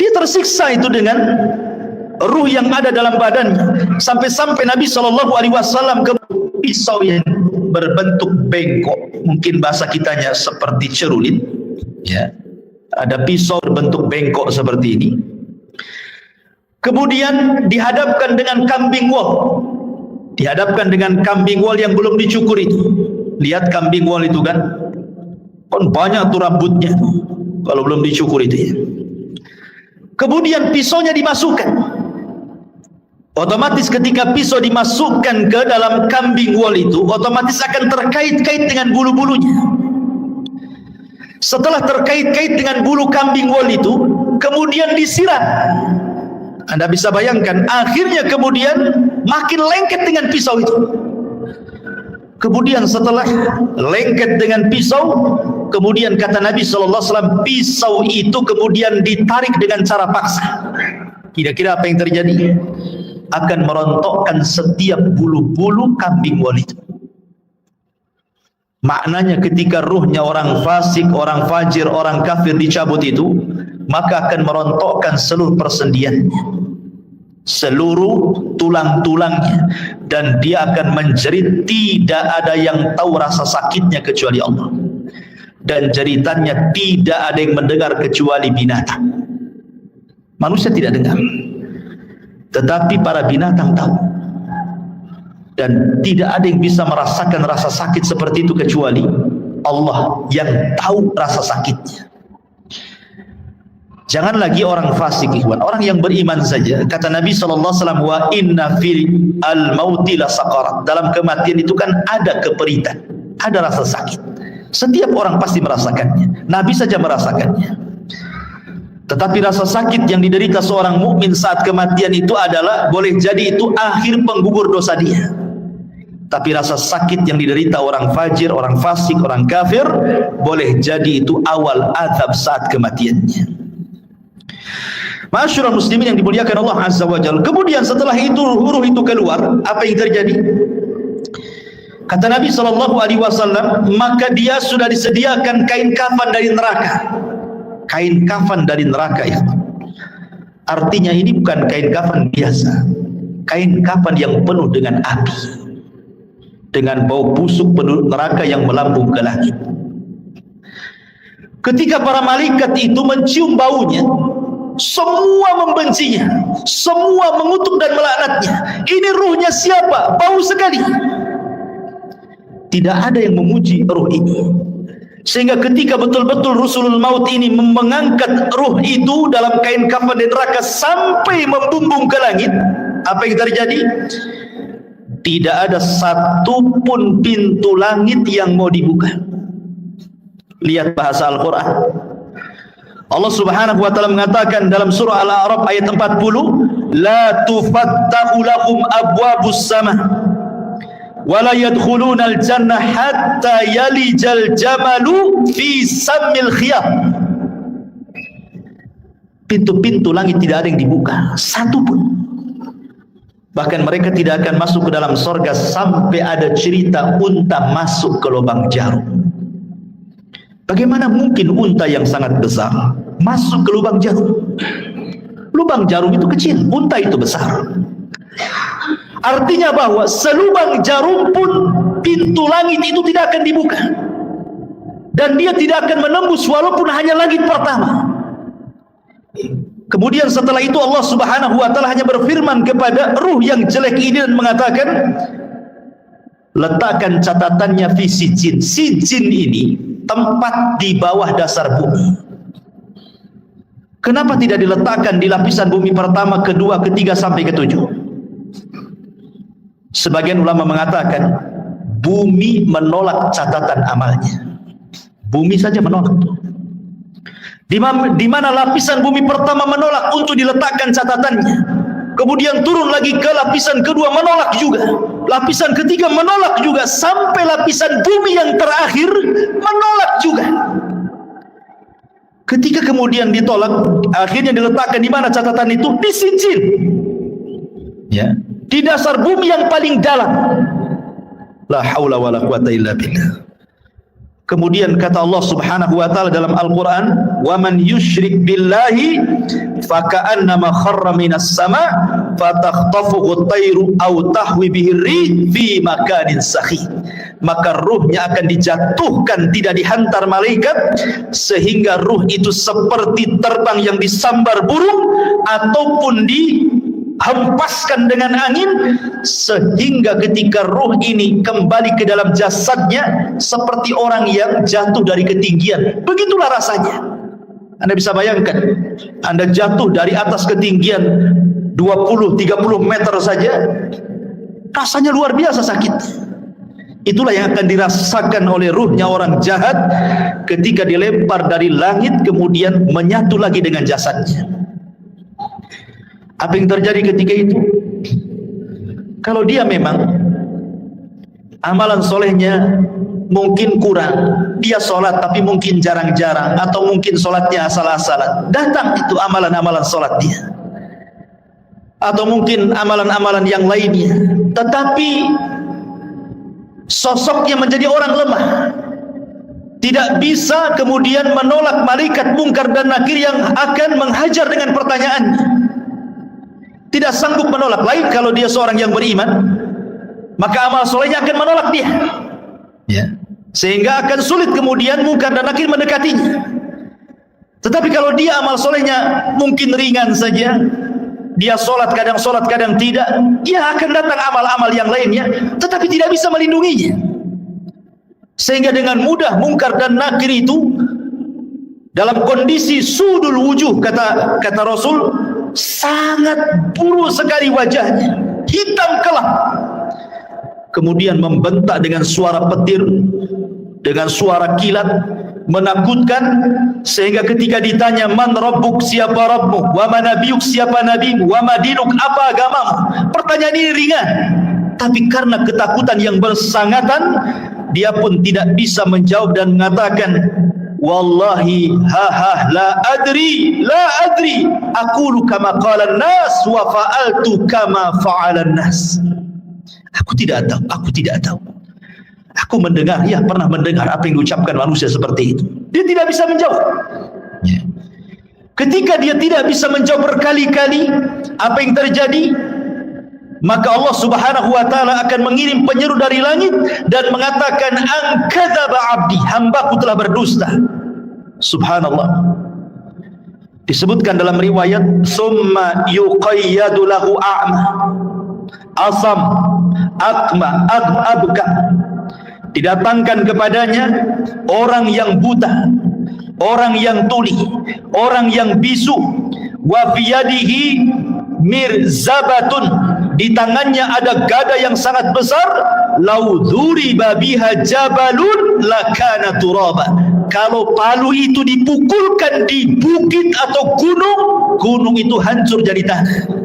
dia tersiksa itu dengan ruh yang ada dalam badannya, sampai-sampai Nabi SAW ke pisau yang berbentuk bengkok, mungkin bahasa kitanya seperti cerulit, ya, ada pisau berbentuk bengkok seperti ini, kemudian dihadapkan dengan kambing wol, yang belum dicukur itu. Lihat kambing wol itu kan banyak tuh rambutnya kalau belum dicukur itu ya. Kemudian pisaunya dimasukkan. Otomatis ketika pisau dimasukkan ke dalam kambing wol itu, otomatis akan terkait-kait dengan bulu-bulunya. Setelah terkait-kait dengan bulu kambing wol itu, kemudian disiram. Anda bisa bayangkan, akhirnya kemudian makin lengket dengan pisau itu. Kemudian setelah lengket dengan pisau, kemudian kata Nabi SAW, pisau itu kemudian ditarik dengan cara paksa. Kira-kira apa yang terjadi? Akan merontokkan setiap bulu-bulu kambing wol itu. Maknanya ketika ruhnya orang fasik, orang fajir, orang kafir dicabut itu, maka akan merontokkan seluruh persendiannya, seluruh tulang-tulangnya, dan dia akan menjerit. Tidak ada yang tahu rasa sakitnya kecuali Allah, dan jeritannya tidak ada yang mendengar kecuali binatang. Manusia tidak dengar, tetapi para binatang tahu. Dan tidak ada yang bisa merasakan rasa sakit seperti itu kecuali Allah yang tahu rasa sakitnya. Jangan lagi orang fasik, ikhwan, orang yang beriman saja. Kata Nabi SAW, wa inna fil al-mauti la saqarat. Dalam kematian itu kan ada keperitan, ada rasa sakit. Setiap orang pasti merasakannya. Nabi saja merasakannya. Tetapi rasa sakit yang diderita seorang mukmin saat kematian itu adalah, boleh jadi itu akhir penggugur dosa dia. Tapi rasa sakit yang diderita orang fajir, orang fasik, orang kafir, boleh jadi itu awal azab saat kematiannya. Ma'asyiral muslimin yang dimuliakan Allah Azza wa Jalla. Kemudian setelah itu ruh itu keluar, apa yang terjadi? Kata Nabi SAW, maka dia sudah disediakan kain kafan dari neraka. Kain kafan dari neraka ya. Artinya ini bukan kain kafan biasa, kain kafan yang penuh dengan api, dengan bau busuk penduduk neraka yang melambung ke langit. Ketika para malaikat itu mencium baunya, semua membencinya, semua mengutuk dan melaknatnya. Ini ruhnya siapa? Bau sekali. Tidak ada yang memuji ruh ini. Sehingga ketika betul-betul Rusulul Maut ini mengangkat ruh itu dalam kain kafan di neraka sampai membumbung ke langit, apa yang terjadi? Tidak ada satupun pintu langit yang mau dibuka. Lihat bahasa Al-Quran. Allah Subhanahu wa taala mengatakan dalam surah Al-A'raf ayat 40, la tufattahu lahum abwabus sama wa la yadkhuluna al-jannah hatta yalijal jamalu fi sammil khiyat. Pintu-pintu langit tidak ada yang dibuka, satupun. Bahkan mereka tidak akan masuk ke dalam sorga sampai ada cerita unta masuk ke lubang jarum. Bagaimana mungkin unta yang sangat besar masuk ke lubang jarum? Lubang jarum itu kecil, unta itu besar. Artinya bahwa selubang jarum pun pintu langit itu tidak akan dibuka, dan dia tidak akan menembus walaupun hanya langit pertama. Kemudian setelah itu Allah Subhanahu wa taala hanya berfirman kepada ruh yang jelek ini dan mengatakan, letakkan catatannya fi sijin. Sijin ini tempat di bawah dasar bumi. Kenapa tidak diletakkan di lapisan bumi pertama, kedua, ketiga sampai ketujuh? Sebagian ulama mengatakan bumi menolak catatan amalnya. Bumi saja menolak. Di mana lapisan bumi pertama menolak untuk diletakkan catatannya, kemudian turun lagi ke lapisan kedua menolak juga, lapisan ketiga menolak juga, sampai lapisan bumi yang terakhir menolak juga. Ketika kemudian ditolak, akhirnya diletakkan di mana catatan itu? Di sijin, ya, di dasar bumi yang paling dalam. La haula wala quwata illa billah. Kemudian kata Allah Subhanahu wa taala dalam Al-Qur'an, "Wa man yusyrik billahi faka'annama kharra minas sama' fatakhtafuhu at-tayru aw tahwi bihi ar-rih fi makanin sakhih." Maka ruhnya akan dijatuhkan, tidak dihantar malaikat, sehingga ruh itu seperti terbang yang disambar burung ataupun dihempaskan dengan angin, sehingga ketika ruh ini kembali ke dalam jasadnya seperti orang yang jatuh dari ketinggian. Begitulah rasanya. Anda bisa bayangkan, Anda jatuh dari atas ketinggian 20-30 meter saja, rasanya luar biasa sakit. Itulah yang akan dirasakan oleh ruhnya orang jahat ketika dilempar dari langit kemudian menyatu lagi dengan jasadnya. Apa yang terjadi ketika itu? Kalau dia memang amalan solehnya mungkin kurang, dia sholat tapi mungkin jarang-jarang, atau mungkin sholatnya asal-asalan, datang itu amalan-amalan sholat dia, atau mungkin amalan-amalan yang lainnya, tetapi sosoknya menjadi orang lemah, tidak bisa kemudian menolak malaikat mungkar dan nakir yang akan menghajar dengan pertanyaannya. Tidak sanggup menolak. Lain kalau dia seorang yang beriman, maka amal solehnya akan menolak dia, ya. Sehingga akan sulit kemudian mungkar dan nakir mendekatinya. Tetapi kalau dia amal solehnya mungkin ringan saja, dia sholat kadang tidak, dia akan datang amal-amal yang lainnya, tetapi tidak bisa melindunginya. Sehingga dengan mudah mungkar dan nakir itu dalam kondisi sudul wujuh, kata Rasul, sangat buruk sekali wajahnya, hitam kelam. Kemudian membentak dengan suara petir, dengan suara kilat, menakutkan, sehingga ketika ditanya man rabbuk, siapa Rabbmu, wa man nabiyuk, siapa nabimu, wa ma dinuk, apa agamamu, pertanyaan ini ringan, tapi karena ketakutan yang bersangatan, dia pun tidak bisa menjawab dan mengatakan, wallahi la adri aqulu kama qala an-nas wa fa'altu kama fa'ala an-nas. Aku tidak tahu. Aku mendengar, ya pernah mendengar apa yang diucapkan manusia seperti itu. Dia tidak bisa menjawab. Ya. Ketika dia tidak bisa menjawab berkali-kali apa yang terjadi, maka Allah Subhanahu wa taala akan mengirim penyeru dari langit dan mengatakan, an kadzaba abdi, hambaku telah berdusta. Subhanallah. Disebutkan dalam riwayat, summa yuqayyadu lahu a'ma, asam, akma, abka. Didatangkan kepadanya orang yang buta, orang yang tuli, orang yang bisu, wa fi yadihi mirzabatun, di tangannya ada gada yang sangat besar, lau dzuriba biha jabalun lakana turaba. Kalau palu itu dipukulkan di bukit atau gunung itu hancur jadi tanah.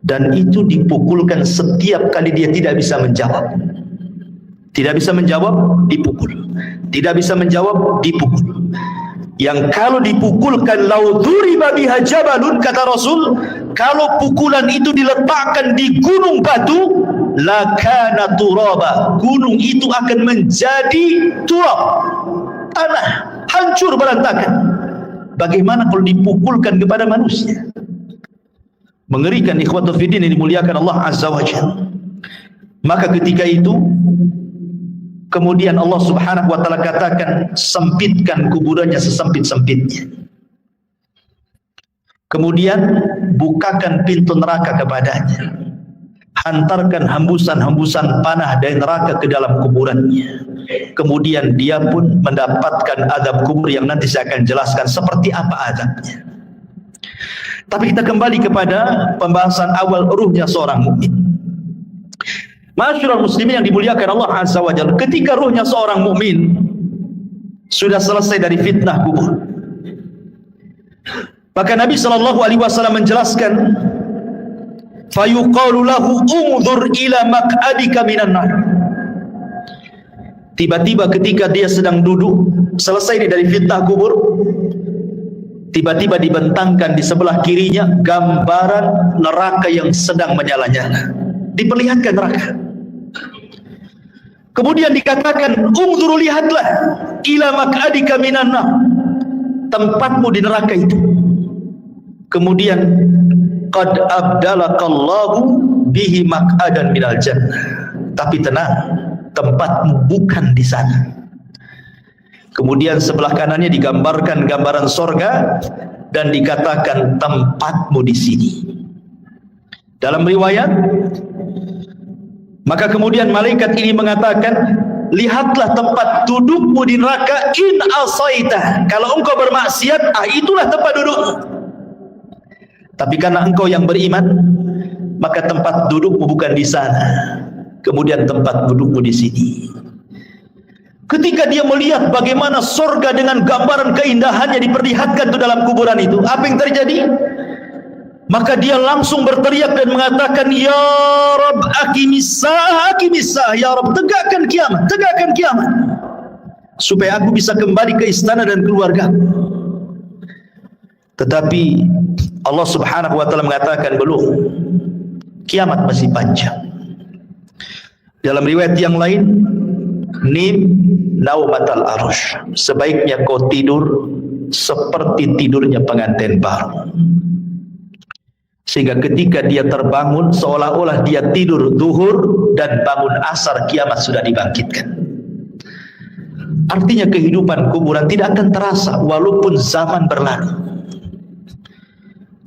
Dan itu dipukulkan setiap kali dia tidak bisa menjawab. Tidak bisa menjawab, dipukul. Tidak bisa menjawab, dipukul. Yang kalau dipukulkan, lau dzuriba biha jabalun, kata Rasul, kalau pukulan itu diletakkan di gunung batu, lakana turaba, gunung itu akan menjadi turab, tanah, hancur berantakan. Bagaimana kalau dipukulkan kepada manusia? Mengerikan, ikhwatul fiddin yang dimuliakan Allah Azza wa Jalla. Maka ketika itu kemudian Allah Subhanahu wa taala katakan, sempitkan kuburannya sesempit-sempitnya. Kemudian bukakan pintu neraka kepadanya. Hantarkan hembusan-hembusan panah dari neraka ke dalam kuburannya. Kemudian dia pun mendapatkan azab kubur yang nanti saya akan jelaskan seperti apa azabnya. Tapi kita kembali kepada pembahasan awal, ruhnya seorang mukmin. Masyaallah muslimin yang dimuliakan Allah Azza wa Jalla, ketika ruhnya seorang mukmin sudah selesai dari fitnah kubur, maka Nabi sallallahu alaihi wasallam menjelaskan, fayuqalu lahu unzur ila maq'adika minan nar. Tiba-tiba ketika dia sedang duduk selesai dari fitnah kubur, tiba-tiba dibentangkan di sebelah kirinya gambaran neraka yang sedang menyala-nyala. Diperlihatkan neraka. Kemudian dikatakan, unzuru, lihatlah, ila maq'adika minan nar, tempatmu di neraka itu. Kemudian qad abdalakallahu bihi maq'adan minal jannah. Tapi tenang, tempatmu bukan di sana. Kemudian sebelah kanannya digambarkan gambaran sorga dan dikatakan tempatmu di sini. Dalam riwayat, maka kemudian malaikat ini mengatakan, lihatlah tempat dudukmu di neraka, in asaita, kalau engkau bermaksiat, itulah tempat dudukmu. Tapi karena engkau yang beriman, maka tempat dudukmu bukan di sana. Kemudian tempat dudukmu di sini. Ketika dia melihat bagaimana sorga dengan gambaran keindahannya diperlihatkan itu dalam kuburan itu, apa yang terjadi? Maka dia langsung berteriak dan mengatakan, ya Rabb, aqimisah, ya Rabb, tegakkan kiamat, supaya aku bisa kembali ke istana dan keluarga. Tetapi Allah Subhanahu wa taala mengatakan, belum, kiamat masih panjang. Dalam riwayat yang lain, nim naumatal arush, sebaiknya kau tidur seperti tidurnya pengantin baru. Sehingga ketika dia terbangun seolah-olah dia tidur zuhur dan bangun asar, kiamat sudah dibangkitkan. Artinya kehidupan kuburan tidak akan terasa walaupun zaman berlalu.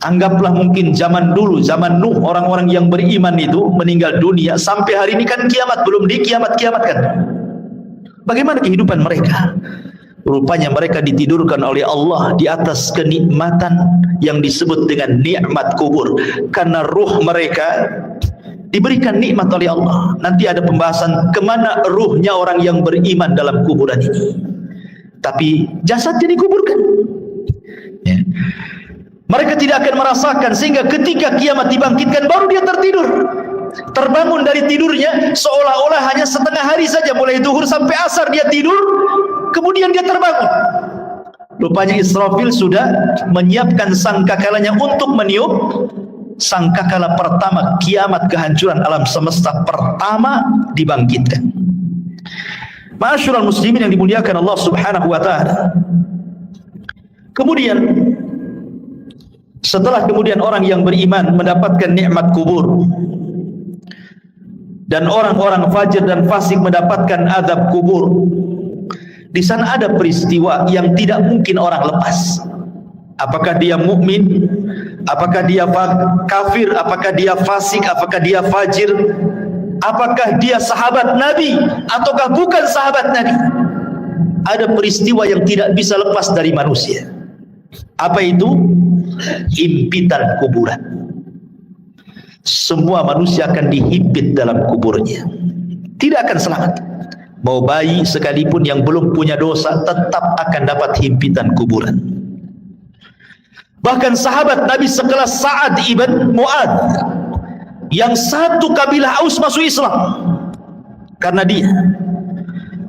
Anggaplah mungkin zaman dulu, zaman Nuh, orang-orang yang beriman itu meninggal dunia, sampai hari ini kan kiamat belum dikiamat-kiamatkan. Bagaimana kehidupan mereka? Rupanya mereka ditidurkan oleh Allah di atas kenikmatan yang disebut dengan nikmat kubur, karena ruh mereka diberikan nikmat oleh Allah. Nanti ada pembahasan kemana ruhnya orang yang beriman dalam kuburan ini. Tapi jasadnya dikuburkan, ya. Mereka tidak akan merasakan, sehingga ketika kiamat dibangkitkan baru dia tertidur. Terbangun dari tidurnya seolah-olah hanya setengah hari saja, mulai zuhur sampai asar dia tidur, kemudian dia terbangun. Rupanya Israfil sudah menyiapkan sangkakalanya untuk meniup sangkakala pertama kiamat, kehancuran alam semesta pertama dibangkitkan. Ma'asyiral muslimin yang dimuliakan Allah Subhanahu wa taala. Kemudian setelah orang yang beriman mendapatkan nikmat kubur dan orang-orang fajir dan fasik mendapatkan azab kubur, di sana ada peristiwa yang tidak mungkin orang lepas. Apakah dia mukmin, apakah dia kafir, apakah dia fasik, apakah dia fajir, apakah dia sahabat Nabi ataukah bukan sahabat Nabi, ada peristiwa yang tidak bisa lepas dari manusia. Apa itu? Himpitan kuburan. Semua manusia akan dihimpit dalam kuburnya, tidak akan selamat. Mau bayi sekalipun yang belum punya dosa tetap akan dapat himpitan kuburan. Bahkan sahabat Nabi sekelas Sa'ad ibn Mu'adz, yang satu kabilah Aus masuk Islam karena dia.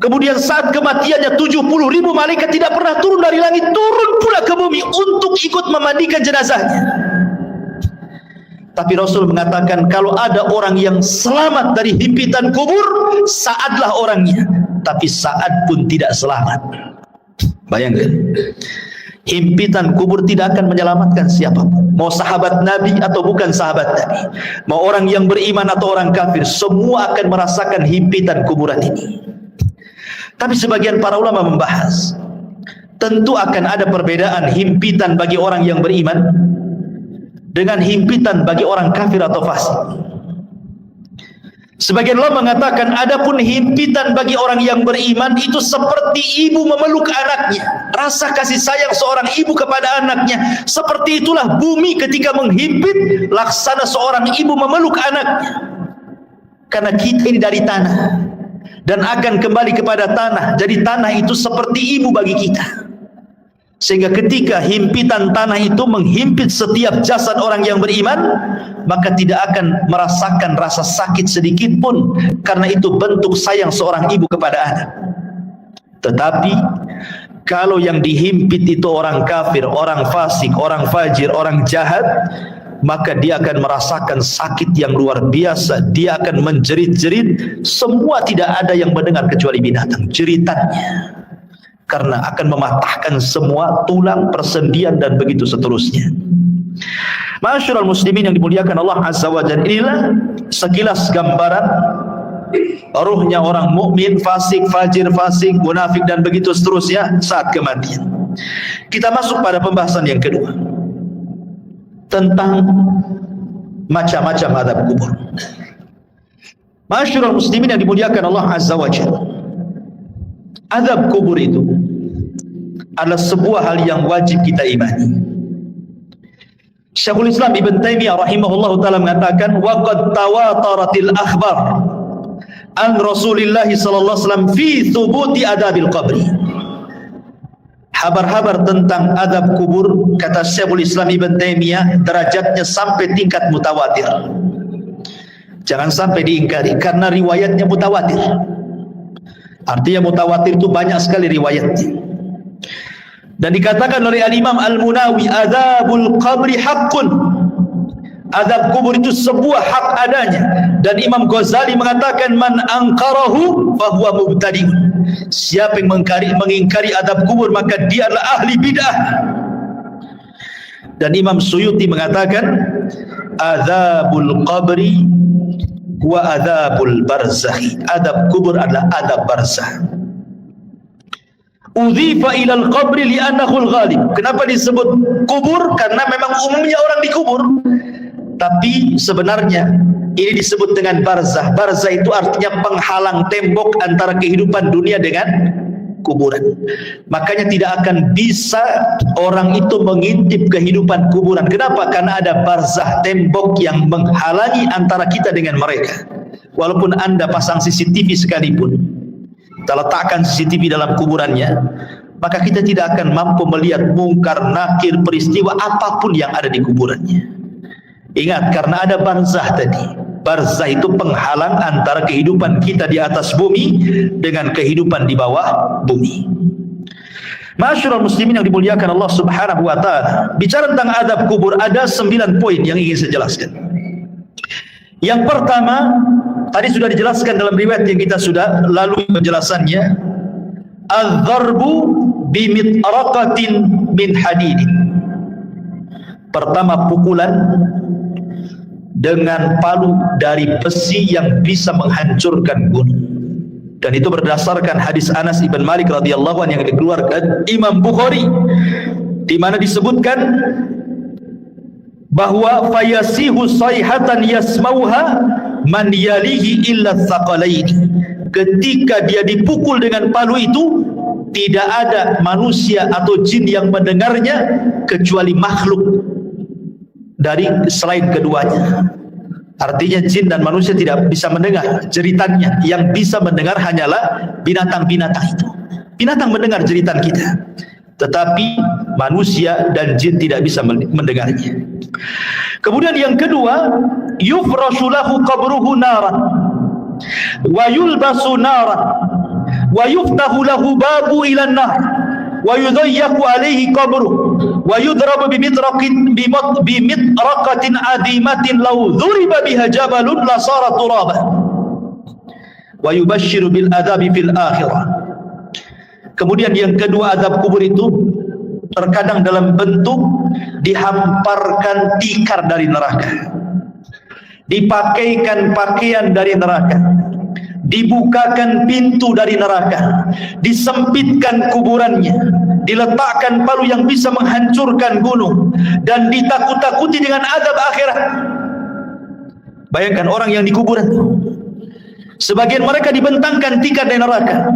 Kemudian saat kematiannya 70.000 malaikat tidak pernah turun dari langit, turun pula ke bumi untuk ikut memandikan jenazahnya. Tapi Rasul mengatakan, kalau ada orang yang selamat dari himpitan kubur, Sa'adlah orangnya. Tapi Sa'ad pun tidak selamat. Bayangkan, himpitan kubur tidak akan menyelamatkan siapapun, mau sahabat Nabi atau bukan sahabat Nabi, mau orang yang beriman atau orang kafir, semua akan merasakan himpitan kuburan ini. Tapi sebagian para ulama membahas, tentu akan ada perbedaan himpitan bagi orang yang beriman dengan himpitan bagi orang kafir atau fasik. Sebagian ulama mengatakan, adapun himpitan bagi orang yang beriman itu seperti ibu memeluk anaknya. Rasa kasih sayang seorang ibu kepada anaknya, seperti itulah bumi ketika menghimpit, laksana seorang ibu memeluk anaknya. Karena kita ini dari tanah dan akan kembali kepada tanah, jadi tanah itu seperti ibu bagi kita. Sehingga ketika himpitan tanah itu menghimpit setiap jasad orang yang beriman, maka tidak akan merasakan rasa sakit sedikit pun, karena itu bentuk sayang seorang ibu kepada anak. Tetapi kalau yang dihimpit itu orang kafir, orang fasik, orang fajir, orang jahat, maka dia akan merasakan sakit yang luar biasa. Dia akan menjerit-jerit, semua tidak ada yang mendengar kecuali binatang jeritannya, karena akan mematahkan semua tulang, persendian dan begitu seterusnya. Ma'asyiral muslimin yang dimuliakan Allah Azza wa Jalla, inilah sekilas gambaran ruhnya orang mukmin, fasik, fajir, fasik, munafik dan begitu seterusnya saat kematian. Kita masuk pada pembahasan yang kedua tentang macam-macam azab kubur. Ma'asyiral muslimin yang dimuliakan Allah Azza wa Jalla, azab kubur itu adalah sebuah hal yang wajib kita imani. Syekhul Islam Ibn Taimiyah rahimahullah ta'ala mengatakan, wa qad tawataratil akhbar an Rasulillah sallallahu alaihi wasallam fi thubuti adabil qabri. Kabar-kabar tentang azab kubur, kata Syekhul Islam Ibn Taimiyah, derajatnya sampai tingkat mutawatir. Jangan sampai diingkari, karena riwayatnya mutawatir. Artinya mutawatir itu banyak sekali riwayatnya. Dan dikatakan oleh Al-Imam Al-Munawi, azabul qabri haqqun, azab kubur itu sebuah hak adanya. Dan Imam Ghazali mengatakan, man angkarahu fahuwa mubtadi'un, siapa yang mengingkari azab kubur maka dia adalah ahli bid'ah. Dan Imam Suyuti mengatakan, adzabul qabri wa adzabul barzakh. Adab kubur adalah adab barzakh. Udhifa ilal qabri li'annahu al-ghalib. Kenapa disebut kubur? Karena memang umumnya orang dikubur. Tapi sebenarnya ini disebut dengan barzah. Barzah itu artinya penghalang tembok antara kehidupan dunia dengan kuburan. Makanya tidak akan bisa orang itu mengintip kehidupan kuburan. Kenapa? Karena ada barzah, tembok yang menghalangi antara kita dengan mereka. Walaupun Anda pasang CCTV sekalipun, kita letakkan CCTV dalam kuburannya, maka kita tidak akan mampu melihat mungkar, nakir, peristiwa apapun yang ada di kuburannya. Ingat, karena ada barzah tadi. Barzah itu penghalang antara kehidupan kita di atas bumi dengan kehidupan di bawah bumi. Ma'asyiral muslimin yang dimuliakan Allah Subhanahu wa taala. Bicara tentang adab kubur, ada 9 poin yang ingin saya jelaskan. Yang pertama, tadi sudah dijelaskan dalam riwayat yang kita sudah lalui penjelasannya. Az-zarbu bimitraqatin min hadidin. Pertama, pukulan dengan palu dari besi yang bisa menghancurkan gunung. Dan itu berdasarkan hadis Anas ibn Malik radhiyallahu anhu yang dikeluarkan Imam Bukhari, di mana disebutkan bahwa fayasihu sayhatan yasmauha man yalihi illa tsaqalaini. Ketika dia dipukul dengan palu itu, tidak ada manusia atau jin yang mendengarnya kecuali makhluk dari selain keduanya. Artinya jin dan manusia tidak bisa mendengar jeritannya. Yang bisa mendengar hanyalah binatang-binatang itu. Binatang mendengar jeritan kita, tetapi manusia dan jin tidak bisa mendengarnya. Kemudian yang kedua, yufrashu lahu qabruhu naran wa yulbasu naran wa yuftahu lahu babu ila nar wa yudayyaku alaihi qabruhu wa yudrabu bimitraqatin adimatin law dhuriba biha jabalun la sara turaba wa yubashshiru bil adabi fil akhirah. Kemudian yang kedua, azab kubur itu terkadang dalam bentuk dihamparkan tikar dari neraka, dipakaikan pakaian dari neraka, dibukakan pintu dari neraka, disempitkan kuburannya, diletakkan palu yang bisa menghancurkan gunung, dan ditakut-takuti dengan azab akhirat. Bayangkan orang yang di kuburan, sebagian mereka dibentangkan tikar dari neraka,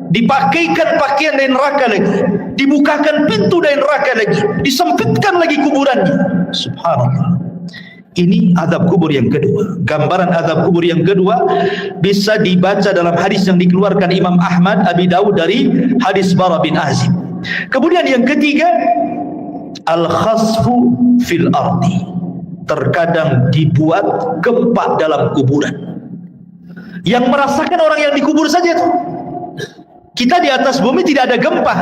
dipakaikan pakaian dari neraka lagi, dibukakan pintu dari neraka lagi, disempitkan lagi kuburannya. Subhanallah. Ini azab kubur yang kedua. Gambaran azab kubur yang kedua bisa dibaca dalam hadis yang dikeluarkan Imam Ahmad, Abi Dawud dari hadis Bara bin Azib. Kemudian yang ketiga, al-khasfu fil ardi. Terkadang dibuat gempa dalam kuburan. Yang merasakan orang yang dikubur saja tuh. Kita di atas bumi tidak ada gempa,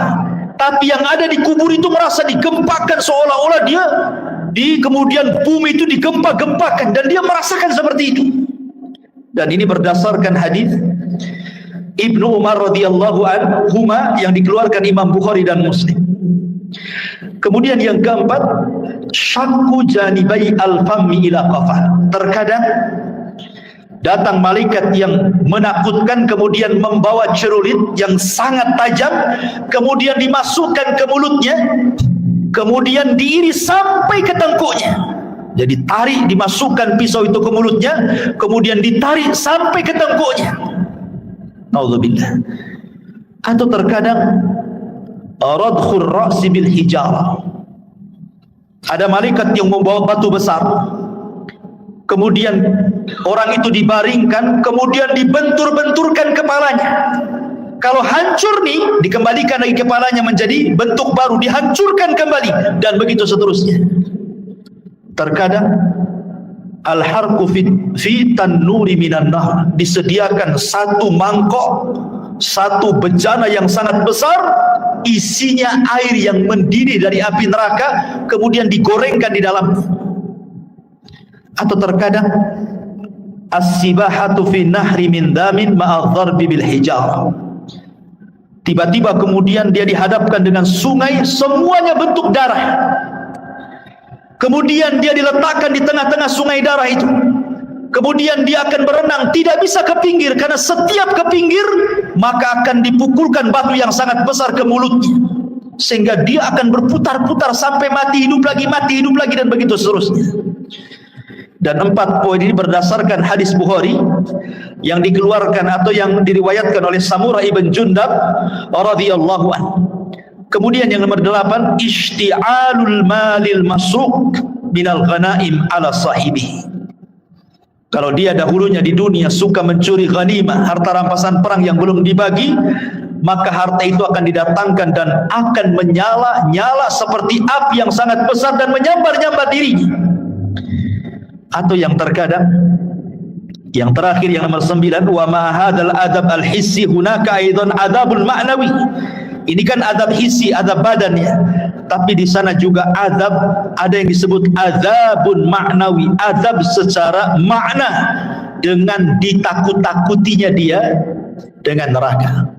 tapi yang ada di kubur itu merasa digempakan, seolah-olah dia di kemudian bumi itu digempa-gempakan, dan dia merasakan seperti itu. Dan ini berdasarkan hadis Ibnu Umar radhiyallahu anhuma yang dikeluarkan Imam Bukhari dan Muslim. Kemudian yang keempat, syakku janibai al-fammi ila qafah. Terkadang datang malaikat yang menakutkan, kemudian membawa cerulit yang sangat tajam, kemudian dimasukkan ke mulutnya, kemudian diiris sampai ke tengkuknya. Jadi tarik, dimasukkan pisau itu ke mulutnya, kemudian ditarik sampai ke tengkuknya. Naudzubillah. Atau terkadang radkhur ra'si bil hijarah. Ada malaikat yang membawa batu besar, kemudian orang itu dibaringkan, kemudian dibentur-benturkan kepalanya. Kalau hancur nih, dikembalikan lagi kepalanya menjadi bentuk baru, dihancurkan kembali, dan begitu seterusnya. Terkadang al-harqu fi tannuri minan nar, disediakan satu mangkok, satu bejana yang sangat besar, isinya air yang mendidih dari api neraka, kemudian digorengkan di dalamnya. Atau terkadang as-sibahatu fi nahri min damin ma'adh-dharbi bil hijarah. Tiba-tiba kemudian dia dihadapkan dengan sungai, semuanya bentuk darah. Kemudian dia diletakkan di tengah-tengah sungai darah itu. Kemudian dia akan berenang, tidak bisa ke pinggir, karena setiap ke pinggir maka akan dipukulkan batu yang sangat besar ke mulutnya, sehingga dia akan berputar-putar sampai mati hidup lagi, dan begitu seterusnya. Dan 4 poin ini berdasarkan hadis Bukhari yang dikeluarkan atau yang diriwayatkan oleh Samurah ibn Jundab radhiyallahu anhu. Kemudian yang nomor 8, ishti'alul malil masruq minal ghanaim ala sahibihi. Kalau dia dahulunya di dunia suka mencuri ghanimah, harta rampasan perang yang belum dibagi, maka harta itu akan didatangkan dan akan menyala-nyala seperti api yang sangat besar dan menyambar-nyambar dirinya. Atau yang terkadang, yang terakhir yang nomor 9, wa ma hadzal adab al-hissi hunaka aidan adabul ma'nawi. Ini kan adab hissi, adab badannya, tapi di sana juga adab, ada yang disebut adabun ma'nawi, adab secara makna, dengan ditakut-takutinya dia dengan neraka.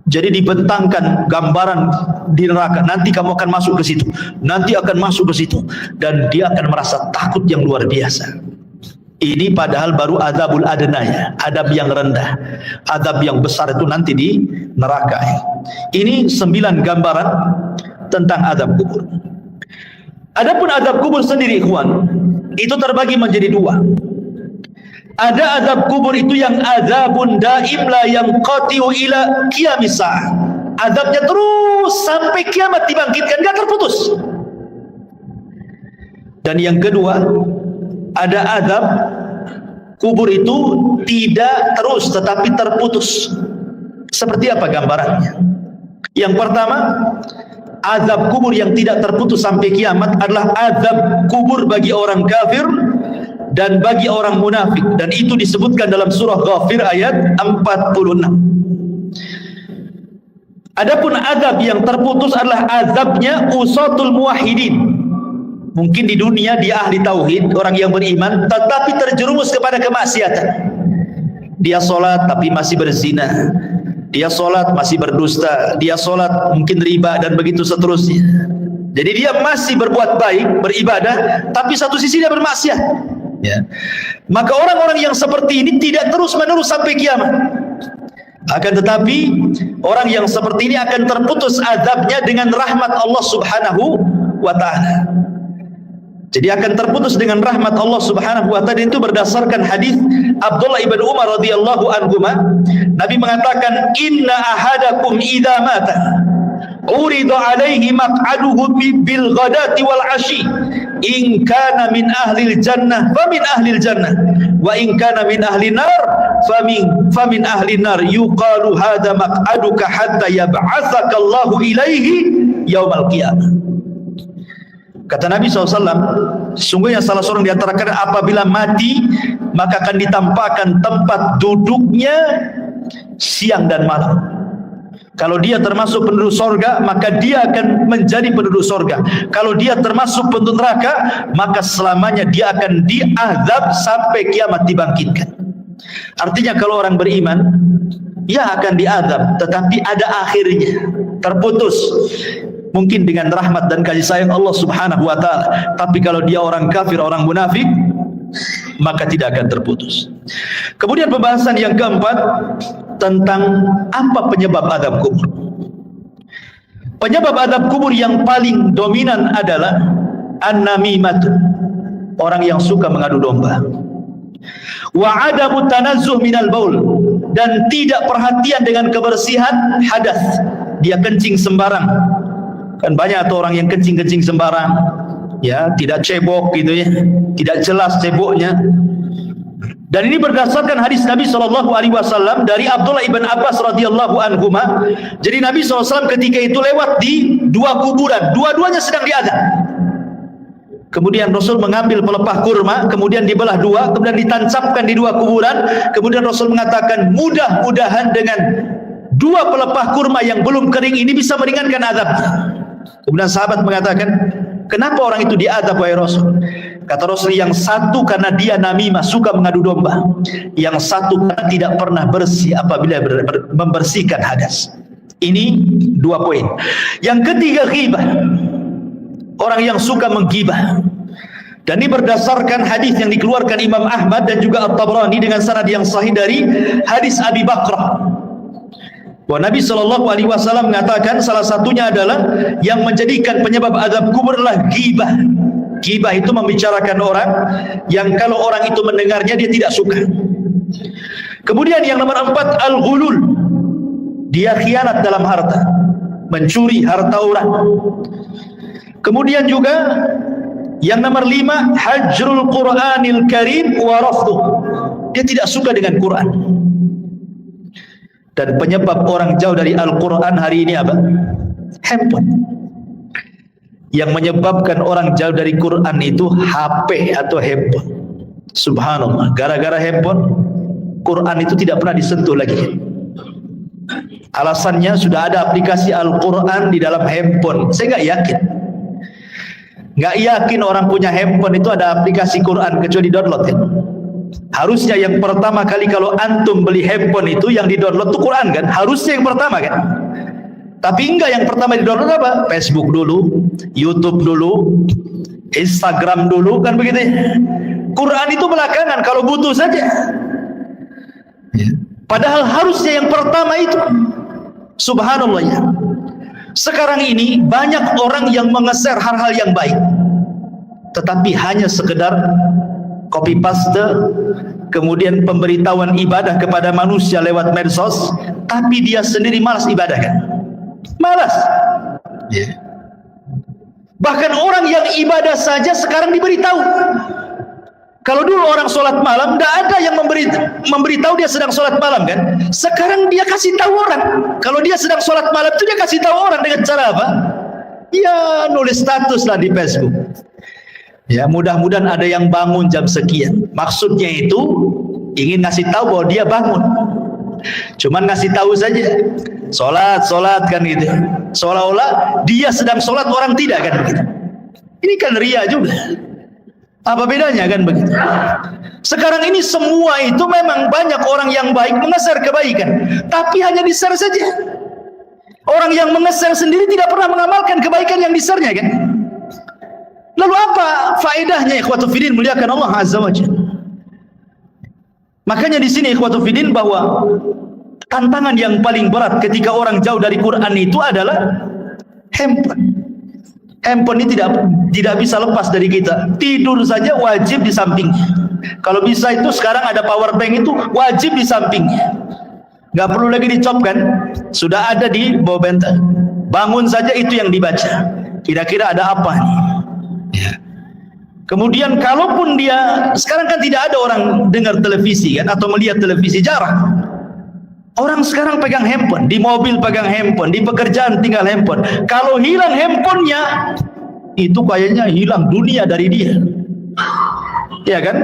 Jadi dibentangkan gambaran di neraka, nanti kamu akan masuk ke situ, nanti akan masuk ke situ, dan dia akan merasa takut yang luar biasa. Ini padahal baru adabul adnaya, adab yang rendah. Adab yang besar itu nanti di neraka. Ini 9 gambaran tentang adab kubur. Adapun adab kubur sendiri, ikhwan, itu terbagi menjadi 2. Ada adab kubur itu yang azabun daim la yanqati'u ila qiyamis sa'ah. Adabnya terus sampai kiamat dibangkitkan, enggak terputus. Dan yang kedua, ada adab kubur itu tidak terus tetapi terputus. Seperti apa gambarannya? Yang pertama, azab kubur yang tidak terputus sampai kiamat adalah azab kubur bagi orang kafir dan bagi orang munafik, dan itu disebutkan dalam surah Ghafir ayat 46. Adapun azab yang terputus adalah azabnya usatul muwahhidin. Mungkin di dunia dia ahli tauhid, orang yang beriman, tetapi terjerumus kepada kemaksiatan. Dia sholat tapi masih berzina, dia sholat masih berdusta, dia sholat mungkin riba, dan begitu seterusnya. Jadi dia masih berbuat baik, beribadah, tapi satu sisi dia bermaksiat. Ya. Maka orang-orang yang seperti ini tidak terus-menerus sampai kiamat. Akan tetapi orang yang seperti ini akan terputus azabnya dengan rahmat Allah Subhanahu wa ta'ala. Jadi akan terputus dengan rahmat Allah Subhanahu wa ta'ala. Itu berdasarkan hadis Abdullah ibn Umar radhiyallahu anhuma. Nabi mengatakan, inna ahadakum idza mata urida alaihi maq'aduhu bil ghadati wal ashi, in kana min ahlil jannah fa min ahlil jannah, wa in kana min ahlin nar fa min ahlin nar, yuqalu hadza maq'aduka hatta yab'atsaka Allahu ilaihi yaumal qiyamah. Kata Nabi SAW, sesungguhnya salah seorang di antara kalian apabila mati, maka akan ditampakkan tempat duduknya siang dan malam. Kalau dia termasuk penduduk sorga, maka dia akan menjadi penduduk sorga. Kalau dia termasuk penduduk neraka, maka selamanya dia akan diazab sampai kiamat dibangkitkan. Artinya kalau orang beriman, ia akan diazab, tetapi ada akhirnya, terputus. Mungkin dengan rahmat dan kasih sayang Allah Subhanahu wa ta'ala. Tapi kalau dia orang kafir, orang munafik, maka tidak akan terputus. Kemudian pembahasan yang keempat tentang apa penyebab azab kubur. Penyebab azab kubur yang paling dominan adalah an-namimatu, orang yang suka mengadu domba. Wa adamu tanazzuh minal baul, dan tidak perhatian dengan kebersihan hadas. Dia kencing sembarang. Kan banyak tuh orang yang kencing-kencing sembarang, ya, tidak cebok gitu ya, tidak jelas ceboknya. Dan ini berdasarkan hadis Nabi SAW dari Abdullah ibn Abbas radhiyallahu anhuma. Jadi Nabi SAW ketika itu lewat di 2 kuburan, dua-duanya sedang diazab. Kemudian Rasul mengambil pelepah kurma, kemudian dibelah 2, kemudian ditancapkan di 2 kuburan. Kemudian Rasul mengatakan, mudah-mudahan dengan 2 pelepah kurma yang belum kering ini bisa meringankan azabnya. Kemudian sahabat mengatakan, kenapa orang itu diazab wahai Rasul? Kata Rasul, yang satu karena dia namimah, suka mengadu domba. Yang satu karena tidak pernah bersih apabila membersihkan hadas. Ini 2 poin. Yang ketiga, ghibah. Orang yang suka menggibah. Dan ini berdasarkan hadis yang dikeluarkan Imam Ahmad dan juga At-Tabrani dengan sanad yang sahih dari hadis Abi Bakrah. Bahwa Nabi SAW mengatakan salah satunya adalah yang menjadikan penyebab azab kubur adalah ghibah. Ghibah itu membicarakan orang yang kalau orang itu mendengarnya dia tidak suka. Kemudian yang nomor 4, al-ghulul. Dia khianat dalam harta, mencuri harta orang. Kemudian juga yang nomor 5, hajrul Qur'anil Karim wa rafduh. Dia tidak suka dengan Quran. Dan penyebab orang jauh dari Al-Quran hari ini apa? Handphone. Yang menyebabkan orang jauh dari Quran itu HP atau handphone. Subhanallah, gara-gara handphone Quran itu tidak pernah disentuh lagi. Alasannya sudah ada aplikasi Al-Quran di dalam handphone. Saya nggak yakin. Nggak yakin orang punya handphone itu ada aplikasi Quran kecuali download kan? Harusnya yang pertama kali kalau antum beli handphone itu yang di-download itu Quran kan? Harusnya yang pertama kan? Tapi enggak, yang pertama di-download apa? Facebook dulu, YouTube dulu, Instagram dulu, kan begitu ya? Quran itu belakangan kalau butuh saja. Padahal harusnya yang pertama itu. Subhanallah ya. Sekarang ini banyak orang yang mengeser hal-hal yang baik, tetapi hanya sekedar copy paste, kemudian pemberitahuan ibadah kepada manusia lewat medsos, tapi dia sendiri malas ibadah kan? Malas. Bahkan orang yang ibadah saja sekarang diberitahu. Kalau dulu orang sholat malam, tidak ada yang memberitahu dia sedang sholat malam kan? Sekarang dia kasih tahu orang. Kalau dia sedang sholat malam itu dia kasih tahu orang dengan cara apa? Ya nulis status lah di Facebook. Ya mudah-mudahan ada yang bangun jam sekian. Maksudnya itu ingin ngasih tahu bahwa dia bangun. Cuman ngasih tahu saja. Sholat kan gitu. Seolah-olah dia sedang sholat, orang tidak kan begitu. Ini kan ria juga. Apa bedanya kan begitu? Sekarang ini semua itu memang banyak orang yang baik mengeser kebaikan, tapi hanya di-share saja. Orang yang mengeser sendiri tidak pernah mengamalkan kebaikan yang di-share-nya kan? Lalu apa faedahnya ikhwatu fiddin muliakan Allah Azza wa Jalla? Makanya di sini ikhwatu fiddin bahwa tantangan yang paling berat ketika orang jauh dari Quran itu adalah handphone. Handphone ini tidak bisa lepas dari kita. Tidur saja wajib di sampingnya. Kalau bisa itu sekarang ada power bank itu wajib di sampingnya. Nggak perlu lagi dicopkan, sudah ada di bawah bantal. Bangun saja itu yang dibaca. Kira-kira ada apa nih? Ya. Kemudian kalaupun dia sekarang kan tidak ada orang dengar televisi kan atau melihat televisi, jarang. Orang sekarang pegang handphone, di mobil pegang handphone, di pekerjaan tinggal handphone. Kalau hilang handphonenya, itu kayaknya hilang dunia dari dia. Ya kan?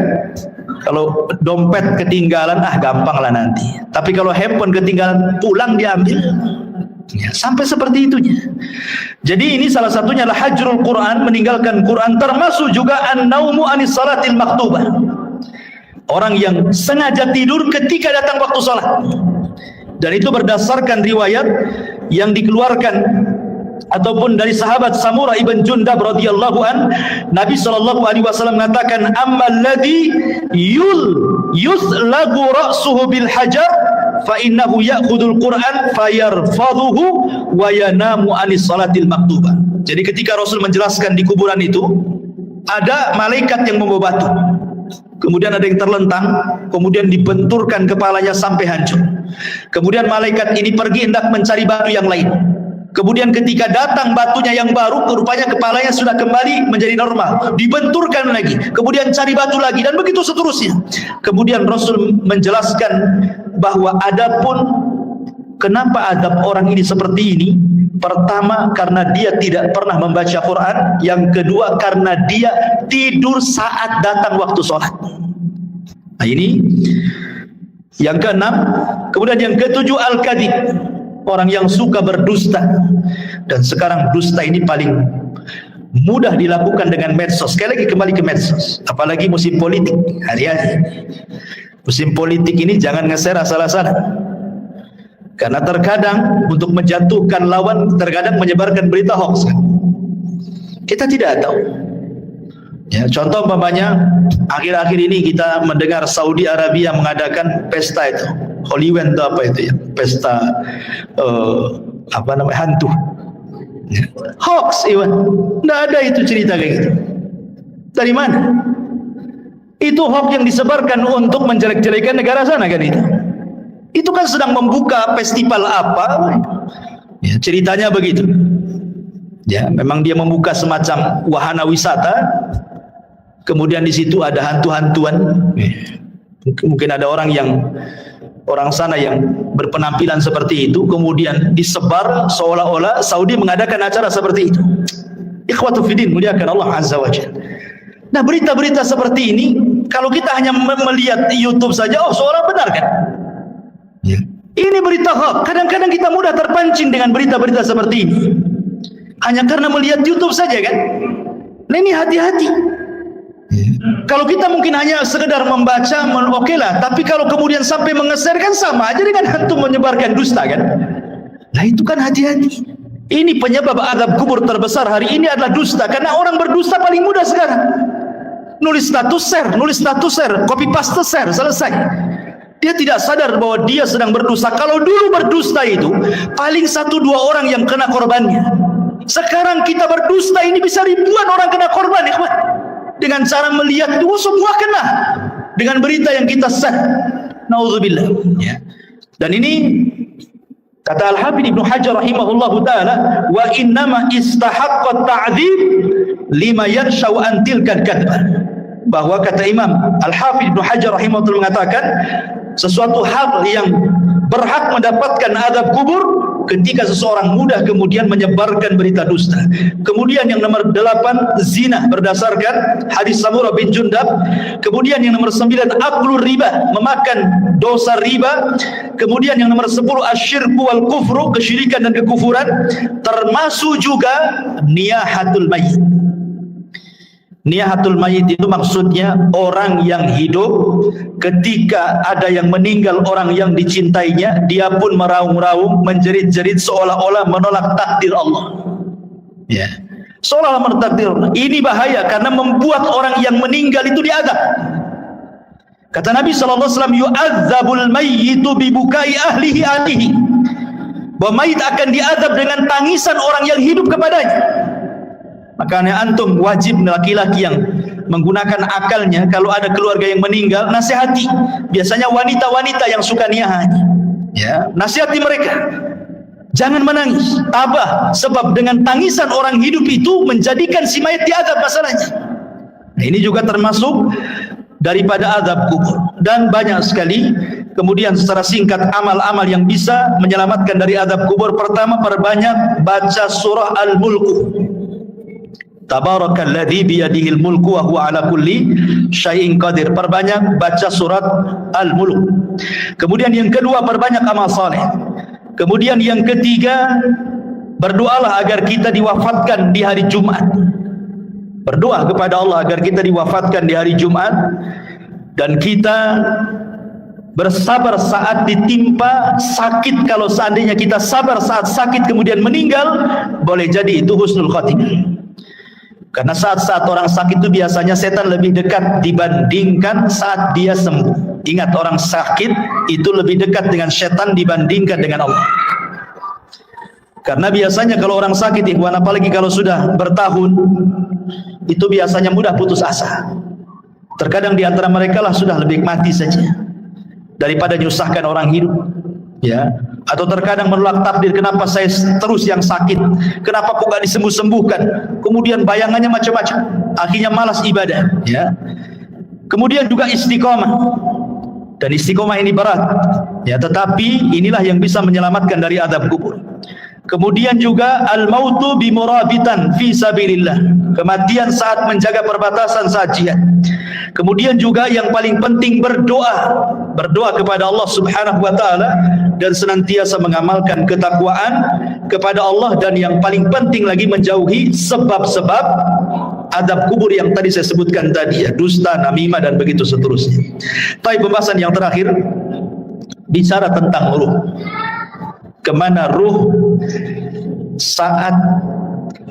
Kalau dompet ketinggalan, gampang lah nanti. Tapi kalau handphone ketinggalan, pulang diambil. Ya, sampai seperti itunya. Jadi ini salah satunya adalah hajrul Quran, meninggalkan Quran, termasuk juga an-naumu anis salatil maktubah. Orang yang sengaja tidur ketika datang waktu sholat. Dan itu berdasarkan riwayat yang dikeluarkan ataupun dari sahabat Samurah ibn Jundab radhiyallahu an, Nabi SAW mengatakan ammal ladzi yuslagu ra'suhu bil hajar fa innahu ya'khudul Qur'an fayarfadhuhu wa yanamu anis salatil maktubah. Jadi ketika Rasul menjelaskan di kuburan itu ada malaikat yang membawa batu. Kemudian ada yang terlentang, kemudian dibenturkan kepalanya sampai hancur. Kemudian malaikat ini pergi hendak mencari batu yang lain. Kemudian ketika datang batunya yang baru, rupanya kepalanya sudah kembali menjadi normal. Dibenturkan lagi, kemudian cari batu lagi, dan begitu seterusnya. Kemudian Rasul menjelaskan bahwa adapun kenapa adab orang ini seperti ini, pertama karena dia tidak pernah membaca Quran, yang kedua karena dia tidur saat datang waktu sholat. Nah ini yang keenam. Kemudian yang ketujuh al-kadhib, orang yang suka berdusta. Dan sekarang dusta ini paling mudah dilakukan dengan medsos. Sekali lagi kembali ke medsos, apalagi musim politik hari-hari. Musim politik ini jangan nge-share asal-asalan. Karena terkadang untuk menjatuhkan lawan, terkadang menyebarkan berita hoax. Kita tidak tahu. Ya, contoh umpamanya akhir-akhir ini kita mendengar Saudi Arabia mengadakan pesta itu, Holyland itu apa itu ya, pesta hantu. Hoax, Iwan. Tidak ada itu cerita kayak gitu. Dari mana? Itu hoax yang disebarkan untuk menjelek-jelekan negara sana kan itu. Itu kan sedang membuka festival apa? Ya, ceritanya begitu. Ya, memang dia membuka semacam wahana wisata. Kemudian di situ ada hantu-hantuan. Mungkin ada orang sana yang berpenampilan seperti itu, kemudian disebar seolah-olah Saudi mengadakan acara seperti itu. Ikhwatu fiddin, muliakan Allah Azza wa Jalla. Nah, berita-berita seperti ini kalau kita hanya melihat YouTube saja, seolah benar kan? Ya. Ini berita hoax. Kadang-kadang kita mudah terpancing dengan berita-berita seperti ini. Hanya karena melihat YouTube saja kan? Nah, ini hati-hati. Kalau kita mungkin hanya sekedar membaca, oke lah. Tapi kalau kemudian sampai mengeser kan sama aja dengan hantu menyebarkan dusta kan? Nah, itu kan hati-hati. Ini penyebab azab kubur terbesar hari ini adalah dusta. Karena orang berdusta paling mudah sekarang. Nulis status share, copy paste share, selesai. Dia tidak sadar bahwa dia sedang berdusta. Kalau dulu berdusta itu paling 1-2 orang yang kena korbannya. Sekarang kita berdusta ini bisa ribuan orang kena korban, ikhwan. Dengan cara melihat itu semua kena dengan berita yang kita share. Nauzubillah. Ya. Dan ini kata Al-Hafidz Ibnu Hajar rahimahullahu taala, wa innama istahaqqa ta'dzib lima yanshau an tilka al-kadbah. Bahwa kata Imam Al-Hafidz Ibnu Hajar rahimahullah mengatakan sesuatu hal yang berhak mendapatkan azab kubur ketika seseorang mudah kemudian menyebarkan berita dusta. Kemudian yang nomor 8 zina berdasarkan hadis Samurah bin Jundab. Kemudian yang nomor 9 aklur riba, memakan dosa riba. Kemudian yang nomor 10 asyirku wal kufru, kesyirikan dan kekufuran, termasuk juga niyahatul mayit. Niyahatul mayit itu maksudnya orang yang hidup ketika ada yang meninggal, orang yang dicintainya, dia pun meraung-raung, menjerit-jerit seolah-olah menolak takdir Allah. Ya, seolah-olah menolak takdir Allah. Ini bahaya karena membuat orang yang meninggal itu diazab. Kata Nabi sallallahu alaihi wasallam, yu'adzabul mayyitu bibukai ahlihi alihi. Bahwa mayit akan diazab dengan tangisan orang yang hidup kepadanya. Makanya antum wajib, laki-laki yang menggunakan akalnya, kalau ada keluarga yang meninggal, nasihati. Biasanya wanita-wanita yang suka niyahan, ya, nasihati mereka. Jangan menangis, tabah, sebab dengan tangisan orang hidup itu menjadikan si mayat diazab masalahnya. Nah, ini juga termasuk daripada azab kubur. Dan banyak sekali. Kemudian secara singkat amal-amal yang bisa menyelamatkan dari azab kubur. Pertama, perbanyak baca surah Al-Mulk. Tabarakalladzi biyadihil mulku wa huwa ala kulli syai'in qadir. Perbanyak baca surat Al-Mulk. Kemudian yang kedua, perbanyak amal saleh. Kemudian yang ketiga, berdoalah agar kita diwafatkan di hari Jumat. Berdoa kepada Allah agar kita diwafatkan di hari Jumat, dan kita bersabar saat ditimpa sakit. Kalau seandainya kita sabar saat sakit kemudian meninggal, boleh jadi itu husnul khotimah. Karena saat-saat orang sakit itu biasanya setan lebih dekat dibandingkan saat dia sembuh. Ingat, orang sakit itu lebih dekat dengan setan dibandingkan dengan Allah. Karena biasanya kalau orang sakit, ikhwan, apalagi kalau sudah bertahun, itu biasanya mudah putus asa. Terkadang di antara mereka lah sudah lebih mati saja daripada nyusahkan orang hidup. Ya, atau terkadang menolak takdir, kenapa saya terus yang sakit, kenapa kok gak disembuh-sembuhkan, kemudian bayangannya macam-macam, akhirnya malas ibadah. Ya, kemudian juga istiqomah, dan istiqomah ini berat, ya, tetapi inilah yang bisa menyelamatkan dari azab kubur. Kemudian juga al-mautu bimurabitan fi sabilillah, kematian saat menjaga perbatasan saat jihad. Kemudian juga yang paling penting berdoa kepada Allah Subhanahu wa taala dan senantiasa mengamalkan ketakwaan kepada Allah, dan yang paling penting lagi menjauhi sebab-sebab azab kubur yang tadi saya sebutkan tadi, ya, dusta, namimah dan begitu seterusnya. Tapi pembahasan yang terakhir bicara tentang ruh. Kemana ruh saat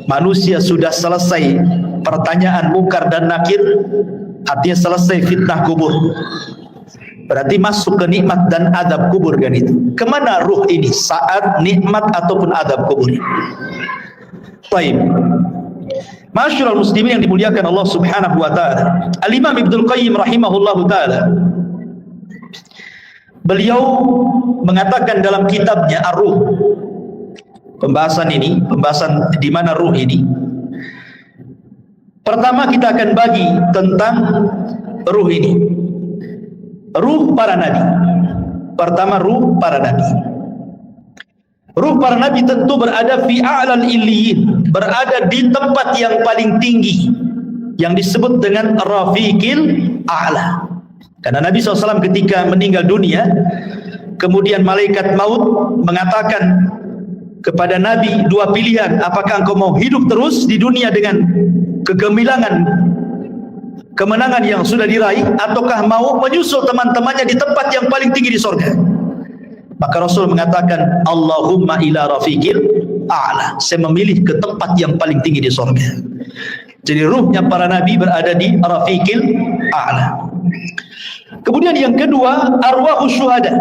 manusia sudah selesai pertanyaan mungkar dan nakir, artinya selesai fitnah kubur. Berarti masuk ke nikmat dan adab kubur kan itu. Kemana ruh ini saat nikmat ataupun adab kubur? Baik. Masyaallah muslimin yang dimuliakan Allah Subhanahu wa taala. Al-Imam Ibnu Qayyim rahimahullahu taala, beliau mengatakan dalam kitabnya Ar-Ruh, pembahasan di mana ruh ini. Pertama kita akan bagi tentang ruh ini. Ruh para nabi. Pertama, ruh para nabi. Ruh para nabi tentu berada fi a'lal illiyin, berada di tempat yang paling tinggi yang disebut dengan rafiqil a'la. Karena Nabi SAW ketika meninggal dunia, kemudian malaikat maut mengatakan kepada Nabi dua pilihan, apakah engkau mau hidup terus di dunia dengan kemenangan yang sudah diraih, ataukah mau menyusul teman-temannya di tempat yang paling tinggi di surga? Maka Rasul mengatakan, Allahumma ila rafiqil a'la, saya memilih ke tempat yang paling tinggi di surga. Jadi ruhnya para nabi berada di rafiqil a'la. Kemudian yang kedua, arwahus syuhada,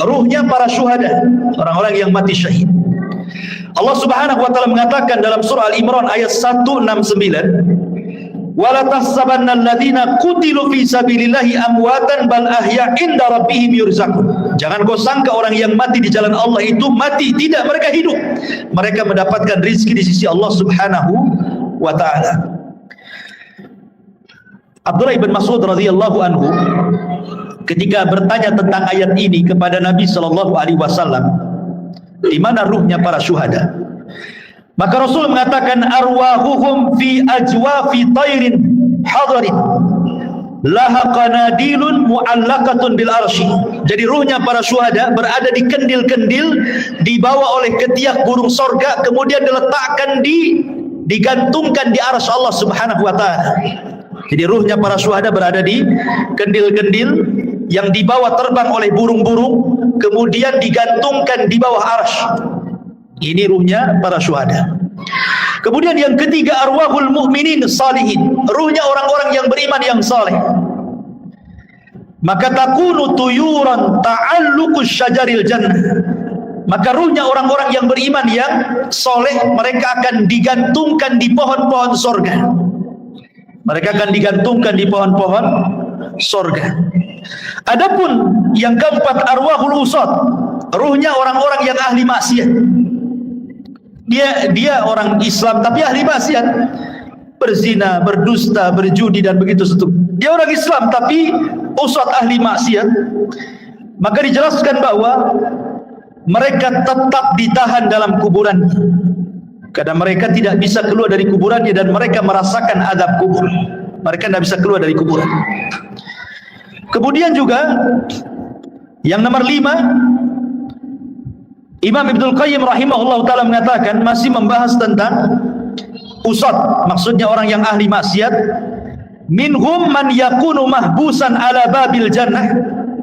ruhnya para syuhada, orang-orang yang mati syahid. Allah Subhanahu wa taala mengatakan dalam surah Al-Imran ayat 169, wala tahsabanna alladziina qutilu fi sabilillahi amwatan bal ahya inda rabbihim yurzaqun. Jangan kau sangka orang yang mati di jalan Allah itu mati, tidak, mereka hidup. Mereka mendapatkan rezeki di sisi Allah Subhanahu wa taala. Abdullah bin Mas'ud radhiyallahu anhu ketika bertanya tentang ayat ini kepada Nabi sallallahu alaihi wasallam, di mana ruhnya para syuhada? Maka Rasul mengatakan, arwahuhum fi ajwafi tayrin hadarin laha qanadilun mu'allaqatun bil arsy. Jadi ruhnya para syuhada berada di kendil-kendil, dibawa oleh ketiak burung sorga, kemudian diletakkan digantungkan di arsy Allah Subhanahu wa taala. Jadi ruhnya para syuhada berada di kendil-kendil yang dibawa terbang oleh burung-burung, kemudian digantungkan di bawah arsy. Ini ruhnya para syuhada. Kemudian yang ketiga, arwahul mu'minin salihin, ruhnya orang-orang yang beriman yang saleh. Maka takunu tuyuran ta'alluqus syajaril jannah. Maka ruhnya orang-orang yang beriman yang saleh, mereka akan digantungkan di pohon-pohon surga. Mereka akan digantungkan di pohon-pohon surga. Adapun yang keempat, arwahul usad, ruhnya orang-orang yang ahli maksiat. Dia orang Islam tapi ahli maksiat, berzina, berdusta, berjudi dan begitu seterusnya. Dia orang Islam tapi usad ahli maksiat. Maka dijelaskan bahwa mereka tetap ditahan dalam kuburan, karena mereka tidak bisa keluar dari kuburannya dan mereka merasakan adab kubur. Mereka tidak bisa keluar dari kuburan. Kemudian juga yang nomor 5, Imam Ibnu Qayyim rahimahullah ta'ala mengatakan, masih membahas tentang usad, maksudnya orang yang ahli maksiat. Minhum man yakunu mahbusan ala babil jannah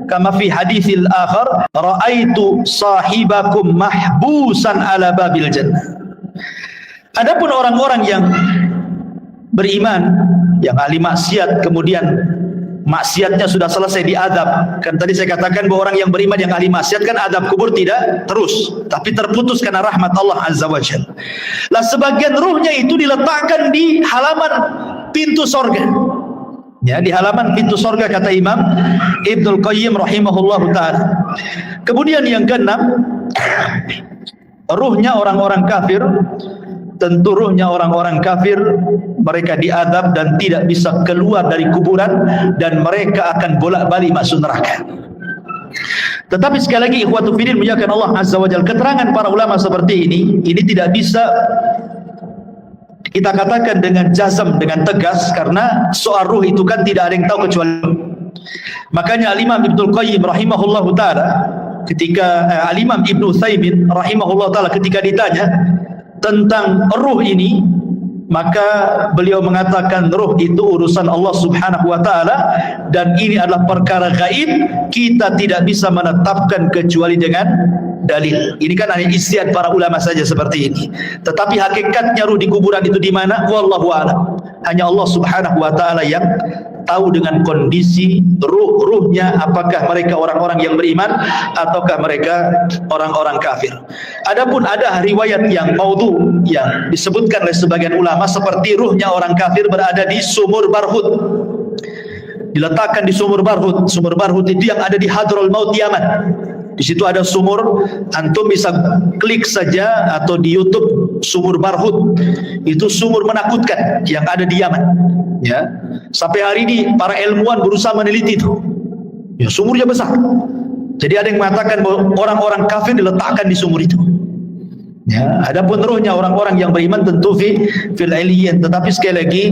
kama fi haditsil akhar, ra'aitu sahibakum mahbusan ala babil jannah. Adapun orang-orang yang beriman, yang ahli maksiat, kemudian maksiatnya sudah selesai diadab. Kan tadi saya katakan bahwa orang yang beriman yang ahli maksiat kan adab kubur tidak terus, tapi terputus karena rahmat Allah Azza wa Jalla. Lah sebagian ruhnya itu diletakkan di halaman pintu sorga. Ya, di halaman pintu sorga kata Imam Ibnu Qayyim rahimahullahu ta'ala. Kemudian yang keenam, ruhnya orang-orang kafir. Tentu ruhnya orang-orang kafir, mereka diadab dan tidak bisa keluar dari kuburan, dan mereka akan bolak-balik masuk neraka. Tetapi sekali lagi ikhwatu fillah muliakan Allah Azza wa Jalla, keterangan para ulama seperti ini tidak bisa kita katakan dengan jazam, dengan tegas, karena soal ruh itu kan tidak ada yang tahu kecuali. Makanya Al-Imam Ibnu Qayyim rahimahullahu taala ketika Al-Imam Ibnu Utsaimin rahimahullahu taala ketika ditanya tentang ruh ini, maka beliau mengatakan ruh itu urusan Allah Subhanahu wa taala dan ini adalah perkara gaib, kita tidak bisa menetapkan kecuali dengan dalil. Ini kan hanya ijtihad para ulama saja seperti ini. Tetapi hakikatnya ruh di kuburan itu di mana? Wallahu a'lam. Hanya Allah Subhanahu wa taala yang tahu dengan kondisi ruhnya, apakah mereka orang-orang yang beriman ataukah mereka orang-orang kafir. Adapun ada riwayat yang maudhu yang disebutkan oleh sebagian ulama seperti ruhnya orang kafir berada di sumur Barhut. Diletakkan di sumur Barhut. Sumur Barhut itu yang ada di Hadrul Maut Yaman. Di situ ada sumur, antum bisa klik saja atau di YouTube sumur Barhut. Itu sumur menakutkan yang ada di Yaman. Ya, sampai hari ini para ilmuwan berusaha meneliti itu. Ya, sumurnya besar. Jadi ada yang mengatakan bahwa orang-orang kafir diletakkan di sumur itu. Ya, adapun ruhnya orang-orang yang beriman tentu fil iliyyin, tetapi sekali lagi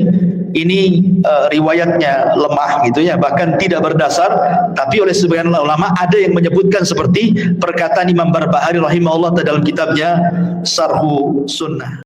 ini riwayatnya lemah gitu ya, bahkan tidak berdasar. Tapi oleh sebagian ulama ada yang menyebutkan seperti perkataan Imam Barbahari rahimahullah dalam kitabnya Syarhu Sunnah.